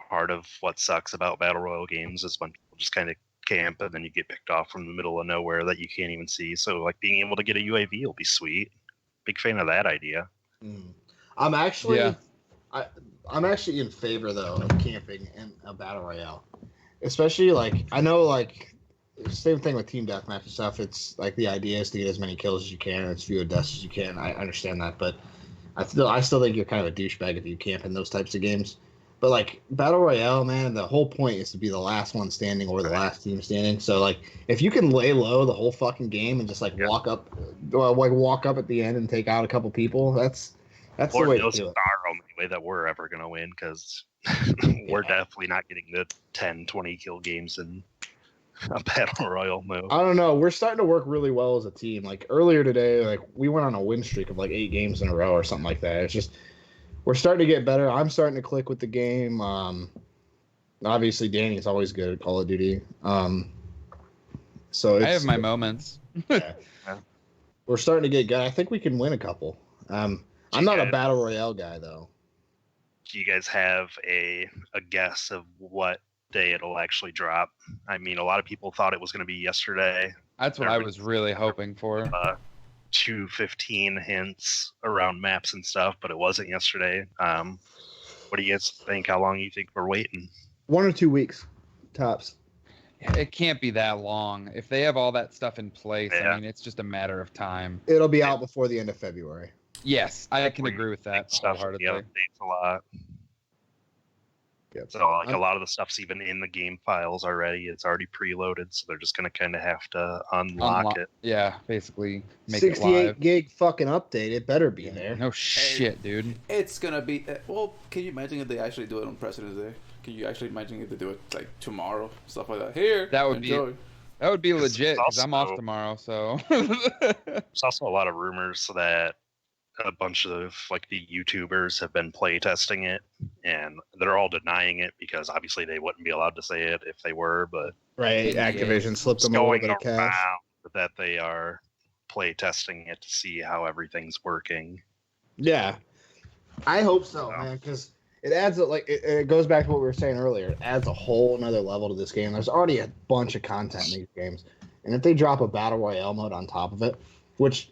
part of what sucks about battle royale games is when people just kind of camp and then you get picked off from the middle of nowhere that you can't even see. So like being able to get a UAV will be sweet. Big fan of that idea. I'm actually. I'm actually in favor though of camping in a battle royale, especially like I know like same thing with team deathmatch and stuff. It's like the idea is to get as many kills as you can, as few deaths as you can. I understand that, but I still think you're kind of a douchebag if you camp in those types of games. But like battle royale, man, the whole point is to be the last one standing or the last team standing. So like if you can lay low the whole fucking game and just like walk up at the end and take out a couple people, that's the way to do it. Our only way that we're ever going to win, because we're definitely not getting the 10, 20 kill games in a battle royale mode. I don't know. We're starting to work really well as a team. Like earlier today, like we went on a win streak of like 8 games in a row or something like that. It's just we're starting to get better. I'm starting to click with the game. Obviously, Danny's always good at Call of Duty. So I have my moments. Yeah. We're starting to get good. I think we can win a couple. I'm not a battle royale guy though. Do you guys have a guess of what day it'll actually drop? I mean, a lot of people thought it was going to be yesterday. That's what I was really hoping for. 2:15 hints around maps and stuff, but it wasn't yesterday. What do you guys think? How long do you think we're waiting? 1 or 2 weeks, tops. It can't be that long. If they have all that stuff in place, I mean, it's just a matter of time. It'll be out before the end of February. Yes, I can agree with that wholeheartedly. Updates a lot. Yep. So like a lot of the stuff's even in the game files already. It's already preloaded, so they're just gonna kind of have to unlock it. Yeah, basically make it live. 68 gig fucking update. It better be there. No shit, dude. It's gonna be. Well, can you imagine if they actually do it on President's Day? Can you actually imagine if they do it like tomorrow, stuff like that? Here, that would enjoy. be legit because I'm off tomorrow. So there's also a lot of rumors that a bunch of like the YouTubers have been play testing it, and they're all denying it because obviously they wouldn't be allowed to say it if they were. But right, Activision slipped them a little bit of cash. That they are play testing it to see how everything's working. Yeah, I hope so, man, because it adds it goes back to what we were saying earlier. It adds a whole another level to this game. There's already a bunch of content in these games, and if they drop a battle royale mode on top of it, which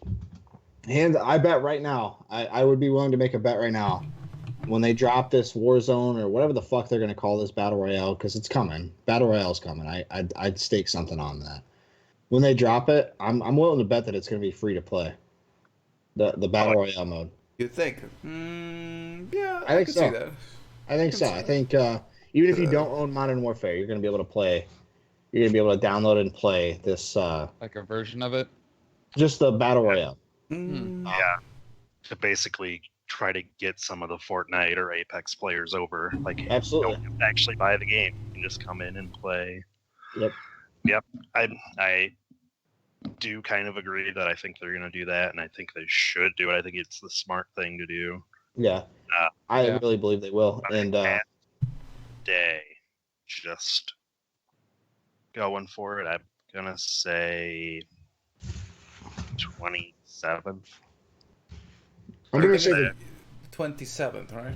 I bet right now, I would be willing to make a bet right now when they drop this Warzone or whatever the fuck they're going to call this battle royale, because it's coming. Battle royale's coming. I'd stake something on that. When they drop it, I'm willing to bet that it's going to be free to play. The battle royale mode. You think? Yeah, I think can so. see that. I think so. I think even if you don't own Modern Warfare, you're going to be able to play. You're going to be able to download and play this. Like a version of it. Just the battle royale. Yeah, to basically try to get some of the Fortnite or Apex players over. Like, absolutely, you don't have to actually buy the game; you can just come in and play. Yep. I do kind of agree that I think they're going to do that, and I think they should do it. I think it's the smart thing to do. Yeah, I really believe they will. And day, just going for it. I'm gonna say 27th. I'm gonna say the 27th, right?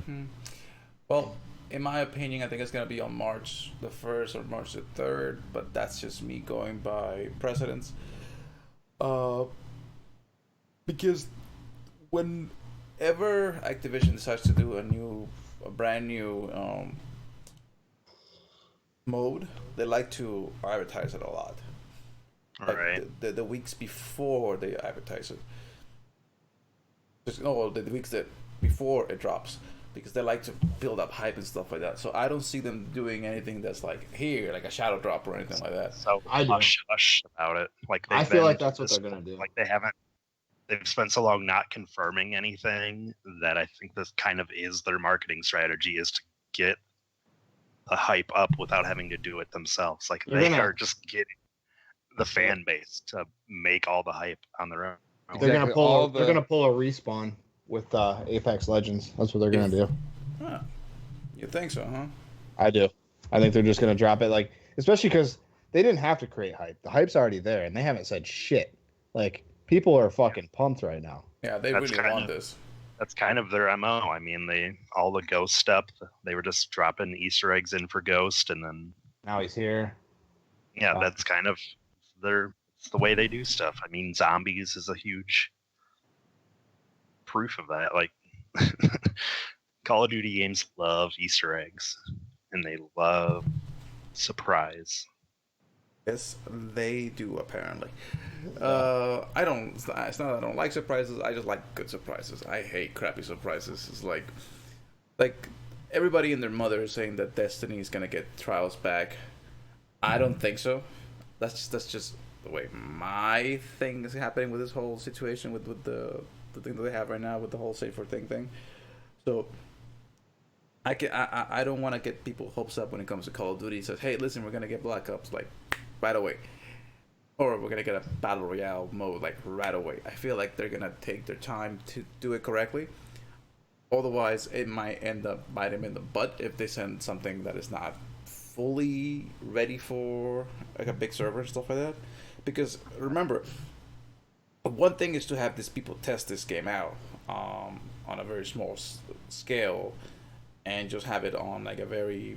Well, in my opinion, I think it's gonna be on March the 1st or March the 3rd, but that's just me going by precedence. Uh, because whenever Activision decides to do a brand new mode, they like to advertise it a lot. Like Right. the weeks before they advertise it. No, the weeks that before it drops, because they like to build up hype and stuff like that. So I don't see them doing anything that's like here, like a shadow drop or anything like that. So I do. hush about it. Like I they've feel been like that's what this- they're gonna do. Like they've spent so long not confirming anything that I think this kind of is their marketing strategy, is to get the hype up without having to do it themselves. Like They're they gonna- are just getting the fan base to make all the hype on their own. They're Exactly. gonna pull a respawn with Apex Legends. That's what they're gonna do. Huh. You think so, huh? I do. I think they're just gonna drop it, like, especially because they didn't have to create hype. The hype's already there, and they haven't said shit. Like, people are fucking pumped right now. Yeah, they That's really kind want of- this. That's kind of their MO. I mean, all the Ghost stuff, they were just dropping Easter eggs in for Ghost, and then Now he's here. yeah, Wow. that's kind of it's the way they do stuff. I mean, zombies is a huge proof of that. Like Call of Duty games love Easter eggs, and they love surprise. Yes, they do apparently. I don't. It's not that I don't like surprises. I just like good surprises. I hate crappy surprises. It's like everybody and their mother is saying that Destiny is gonna get Trials back. I don't think so. That's just the way my thing is happening with this whole situation with the thing that they have right now with the whole Save for thing. So I don't want to get people hopes up when it comes to Call of Duty. It says, hey, listen, we're gonna get Black Ops like right away, or we're gonna get a battle royale mode like right away. I feel like they're gonna take their time to do it correctly. Otherwise, it might end up biting them in the butt if they send something that is not fully ready for like a big server and stuff like that. Because remember, one thing is to have these people test this game out on a very small scale, and just have it on like a very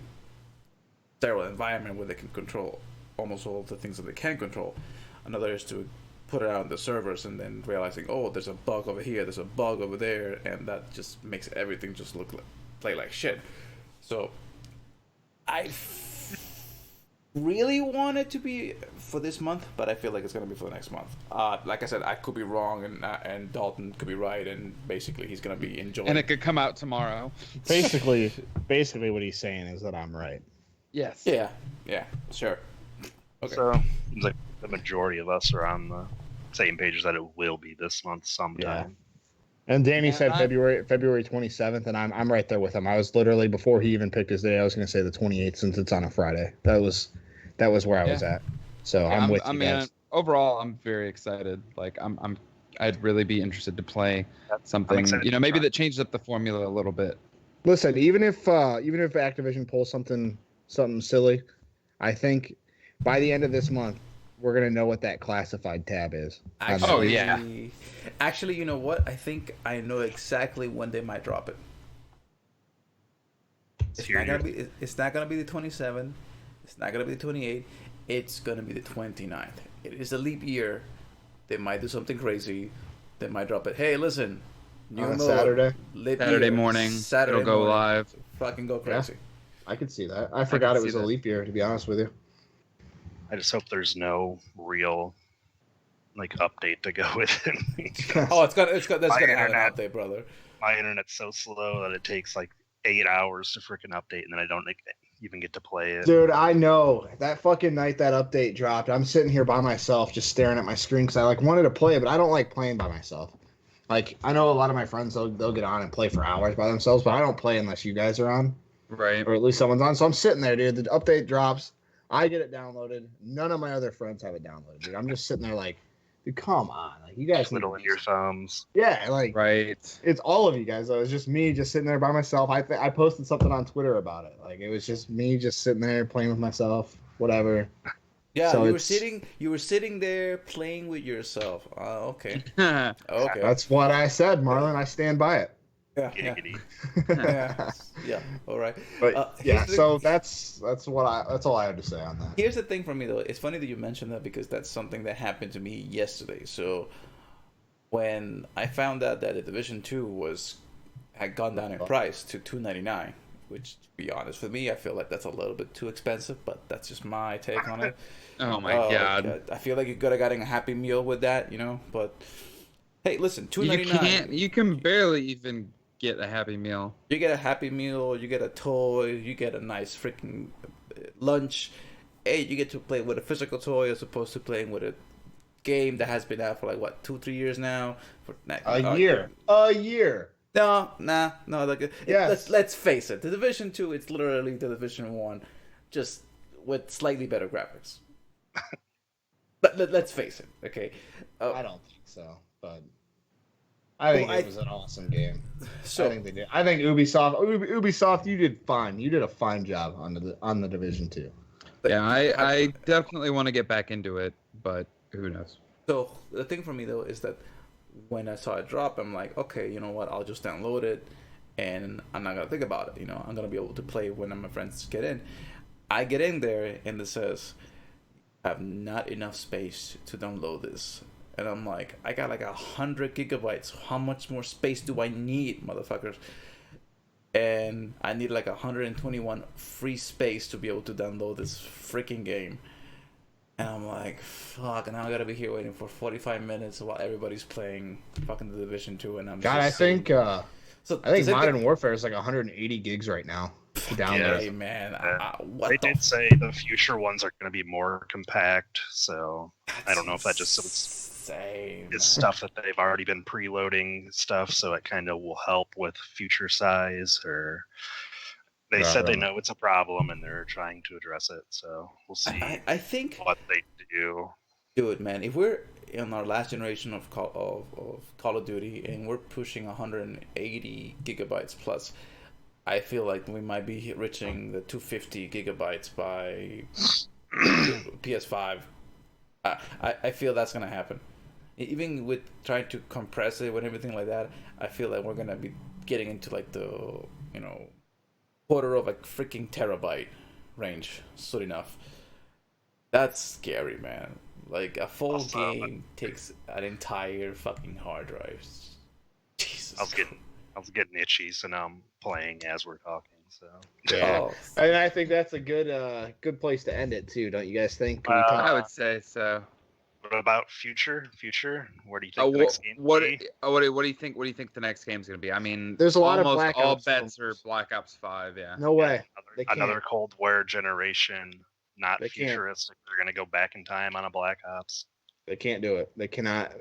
sterile environment where they can control almost all of the things that they can control. Another is to put it out on the servers and then realizing, oh, there's a bug over here, there's a bug over there, and that just makes everything just play like shit. So I really want it to be for this month, but I feel like it's gonna be for the next month. Like I said, I could be wrong, and Dalton could be right, and basically he's gonna be enjoying. And it could come out tomorrow. Basically, what he's saying is that I'm right. Yes. Yeah, sure. Okay. So seems like the majority of us are on the same page that it will be this month sometime. And Danny Yeah, said I- February 27th, and I'm right there with him. I was literally, before he even picked his day, I was going to say the 28th since it's on a Friday. That was where I was at. So I'm with you guys. Overall, I'm very excited. Like I'd really be interested to play something, excited to maybe try. that changed up the formula a little bit. Listen, even if Activision pulls something silly, I think by the end of this month we're gonna know what that classified tab is. Actually, Oh, yeah. Actually, you know what? I think I know exactly when they might drop it. It's not gonna be. It's not gonna be the 27th. It's not gonna be the 28th. It's gonna be the 29th. It is a leap year. They might do something crazy. They might drop it. Hey, listen. New On a mode, Saturday? leap Saturday year, morning, Saturday it'll go morning. live. Fucking go crazy. I could see that. I forgot it see was a that. leap year, to be honest with you. I just hope there's no real like update to go with it. Oh, that's gonna have an internet. update, brother. My internet's so slow that it takes like 8 hours to freaking update, and then I don't even get to play it. Dude, I know that fucking night that update dropped. I'm sitting here by myself, just staring at my screen because I wanted to play, but I don't like playing by myself. Like, I know a lot of my friends they'll get on and play for hours by themselves, but I don't play unless you guys are on, Right. or at least someone's on. So I'm sitting there, dude. The update drops, I get it downloaded. None of my other friends have it downloaded, dude. I'm just sitting there like, dude, come on, like you guys need to Twiddling do your something. thumbs. Yeah, like Right. it's all of you guys. Though. It's just me just sitting there by myself. I posted something on Twitter about it. Like it was just me just sitting there playing with myself, whatever. Yeah, So you it's- were sitting there playing with yourself. Okay. Well, Okay. That's what I said, Marlon. I stand by it. Yeah, Giggity. yeah. All right. But yeah, so that's all I have to say on that. Here's the thing for me though. It's funny that you mentioned that because that's something that happened to me yesterday. So when I found out that the Division 2 had gone down in price to $2.99, which to be honest with me, I feel like that's a little bit too expensive, but that's just my take on it. Oh my god. I feel like you could have gotten a Happy Meal with that, but hey, listen, $2.99. You can barely even get a Happy Meal. You get a Happy Meal, you get a toy, you get a nice freaking lunch. Hey, you get to play with a physical toy as opposed to playing with a game that has been out for like what 2-3 years now. A year. No. Like, yes. Let's face it. The Division 2, it's literally the Division 1, just with slightly better graphics. But let's face it, okay? I don't think so, but I think it was an awesome game. So I think they did. I think Ubisoft, you did fine. You did a fine job on the Division 2. Yeah, I definitely want to get back into it, but who knows? So the thing for me though is that when I saw it drop, I'm like, okay, you know what? I'll just download it, and I'm not gonna think about it. I'm gonna be able to play when my friends get in. I get in there, and it says, "I have not enough space to download this." And I'm like, I got like 100 gigabytes. How much more space do I need, motherfuckers? And I need like 121 free space to be able to download this freaking game. And I'm like, fuck, now I gotta be here waiting for 45 minutes while everybody's playing fucking the Division 2, and I'm God, just I think Modern Warfare is like 180 gigs right now to download. Hey, man. They did say the future ones are going to be more compact, so I don't know if that just is stuff that they've already been preloading stuff, so it kind of will help with future size, or they said they know it's a problem and they're trying to address it, so we'll see. I think what they do. Dude, man, if we're in our last generation of Call of Duty and we're pushing 180 gigabytes plus, I feel like we might be reaching the 250 gigabytes by PS5. I feel that's gonna happen. Even with trying to compress it with everything like that, I feel like we're gonna be getting into like the quarter of a freaking terabyte range soon enough. That's scary, man. Like a full game takes an entire fucking hard drive. Jesus. I was getting itchy, so now I'm playing as we're talking. So yeah, and I think that's a good place to end it too. Don't you guys think? I would say so. What about future? Where do you think the next game? What do you think? What do you think the next game's going to be? I mean, there's a lot of Black Ops. All bets films. are Black Ops 5. Yeah. No way. Another Cold War generation, not futuristic. They're going to go back in time on a Black Ops. They can't do it. They cannot.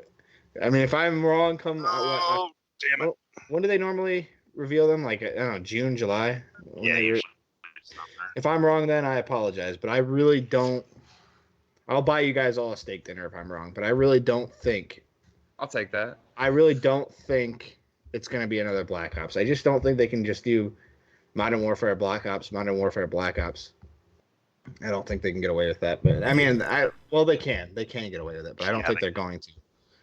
I mean, if I'm wrong, damn it! When do they normally reveal them? Like I don't know, June, July. Yeah. If I'm wrong, then I apologize, but I really don't. I'll buy you guys all a steak dinner if I'm wrong, but I really don't think. I'll take that. I really don't think it's going to be another Black Ops. I just don't think they can just do Modern Warfare Black Ops, Modern Warfare Black Ops. I don't think they can get away with that. But I mean, they can. They can get away with it, but I don't think they're going to.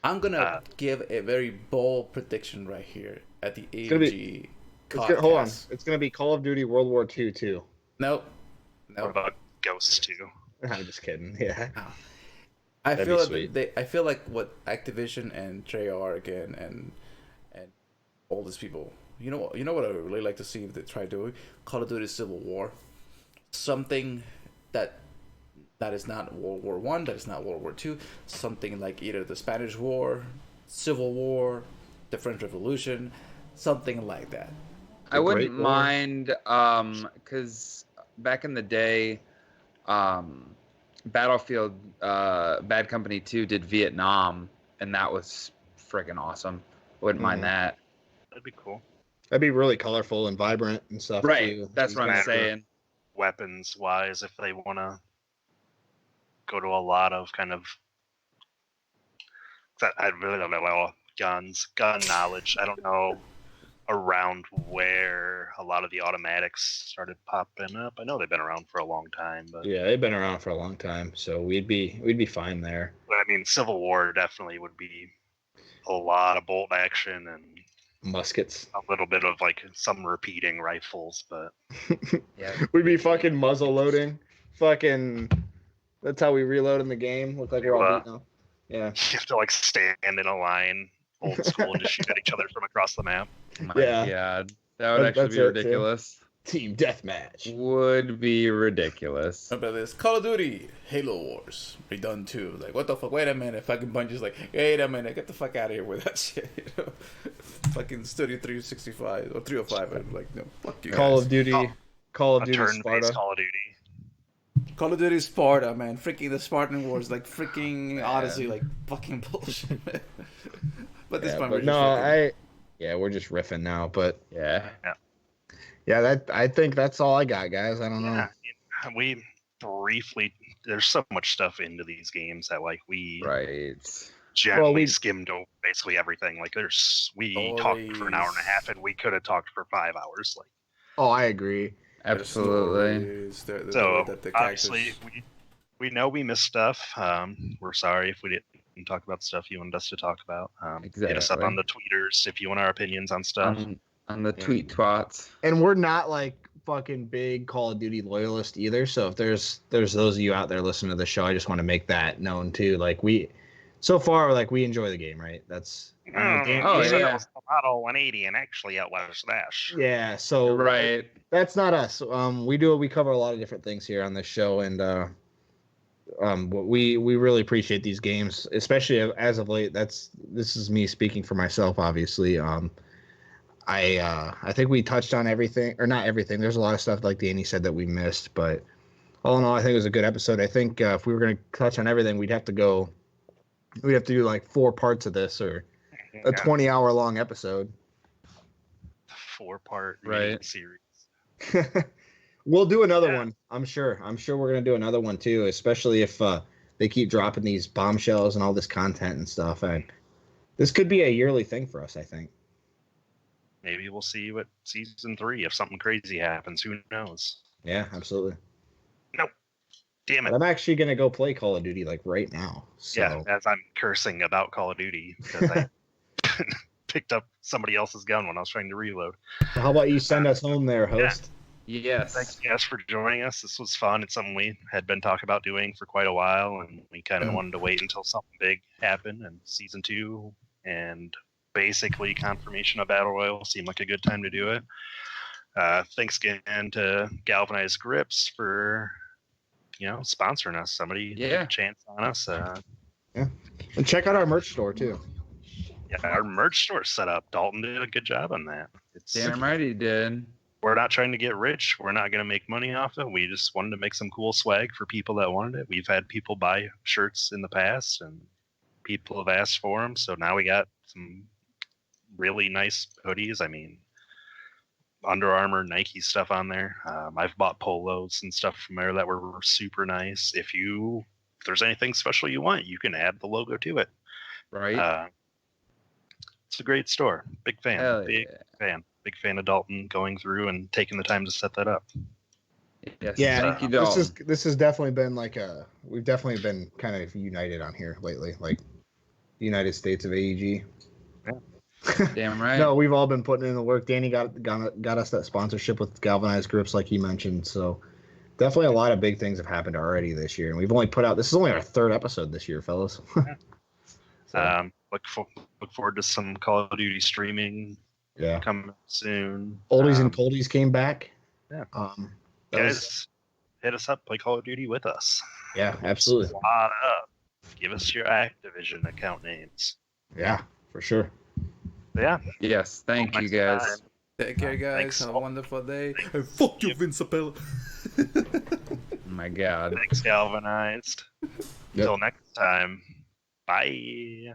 I'm going to give a very bold prediction right here at the AEG CODcast. Hold on. It's going to be Call of Duty World War II 2. Nope. What about Ghosts 2? I'm just kidding. Yeah. I feel like what Activision and Treyarch again and all these people. You know what I would really like to see if they try doing? Call of Duty Civil War. Something that is not World War One, that is not World War II. Something like either the Spanish War, Civil War, the French Revolution, something like that. I wouldn't mind, because back in the day, Battlefield Bad Company 2 did Vietnam, and that was freaking awesome. Wouldn't mind that. That'd be cool. That'd be really colorful and vibrant and stuff. Right, too. That's what I'm saying. Weapons wise, if they want to go to a lot of kind of, I really don't know, gun knowledge. I don't know around where a lot of the automatics started popping up. I know they've been around for a long time, but yeah, they've been around for a long time, so we'd be fine there. But I mean, Civil War definitely would be a lot of bolt action and muskets. A little bit of like some repeating rifles, but Yeah. We'd be fucking muzzle loading. Fucking. That's how we reload in the game. Look like we're all beat now. Yeah. you have to like stand in a line, old school, and just shoot at each other from across the map. My Yeah. God. That would actually That's be it, too. ridiculous. Team deathmatch. Would be ridiculous. How about this? Call of Duty, Halo Wars, redone 2. Like, what the fuck? Wait a minute. Fucking Bungie's like, wait a minute. Get the fuck out of here with that shit. You know? Fucking Studio 365 or 305. I'm like, no, fuck you. Call guys. of Duty. Call of Duty Turn-based Sparta. Call of Duty. Call of Duty Sparta, man. Freaking the Spartan Wars, like freaking Odyssey, like fucking bullshit, man. But this Yeah, time but we're no, just fucking... yeah, we're just riffing now. But Yeah. that I think that's all I got, guys. I don't know. Yeah, we briefly. There's so much stuff into these games that like we Right. gently skimmed over basically everything. Like we talked for an hour and a Stories. half, and we could have talked for 5 hours. Like Oh, I agree. Absolutely. so, obviously we know we missed stuff. We're sorry if we didn't talk about stuff you wanted us to talk about. Hit us up Exactly. on the tweeters if you want our opinions on stuff. On the tweet twats. And we're not like fucking big Call of Duty loyalists either. So if there's those of you out there listening to the show, I just want to make that known too. Like so far, like we enjoy the game, right? That's yeah. Model 180 and actually it was Dash. Yeah, so Right. that's not us. We cover a lot of different things here on this show, and we really appreciate these games, especially as of late. This is me speaking for myself, obviously. I think we touched on everything, or not everything. There's a lot of stuff, like Danny said, that we missed, but all in all, I think it was a good episode. I think if we were going to touch on everything, we'd have to do like 4 parts of this, or a 20-hour long episode. 4-part Right. series. We'll do another one. I'm sure we're gonna do another one too, especially if they keep dropping these bombshells and all this content and stuff. And this could be a yearly thing for us, I think. Maybe we'll see you at season 3 if something crazy happens. Who knows? Yeah, absolutely. Damn But it. I'm actually gonna go play Call of Duty like right now. So. Yeah, as I'm cursing about Call of Duty because I picked up somebody else's gun when I was trying to reload. So how about you send us home there, host? Yes. Thanks, guys, for joining us. This was fun. It's something we had been talking about doing for quite a while, and we kind of wanted to wait until something big happened. And season 2 and basically confirmation of Battle Royale seemed like a good time to do it. Thanks again to Galvanized Grips for sponsoring us. Somebody took a chance on us. And check out our merch store too. Yeah, our merch store set up. Dalton did a good job on that. Damn right he did. We're not trying to get rich. We're not going to make money off it. We just wanted to make some cool swag for people that wanted it. We've had people buy shirts in the past, and people have asked for them. So now we got some really nice hoodies. I mean, Under Armour, Nike stuff on there. I've bought polos and stuff from there that were super nice. If there's anything special you want, you can add the logo to it. Right. It's a great store. Big fan. Hell Big yeah. fan. Big fan of Dalton going through and taking the time to set that up. Yes. Yeah, Thank you, Dalton. this has definitely been we've definitely been kind of united on here lately, like the United States of AEG. Damn right. No, we've all been putting in the work. Danny got us that sponsorship with Galvanized Grips, like he mentioned. So definitely a lot of big things have happened already this year, and we've only put out. This is only our 3rd episode this year, fellas. So, Look forward to some Call of Duty streaming. yeah, Coming soon. oldies and coldies came back. Yeah. Guys, hit us up, play Call of Duty with us. yeah, absolutely. Squad up. Give us your Activision account names. Yeah, for sure. But yeah. Yes. Thank you, guys. Take care, guys. Thanks. Have a wonderful day. And fuck you, Vince Appel. Oh my God. Thanks, Galvanized. Until next time. Bye.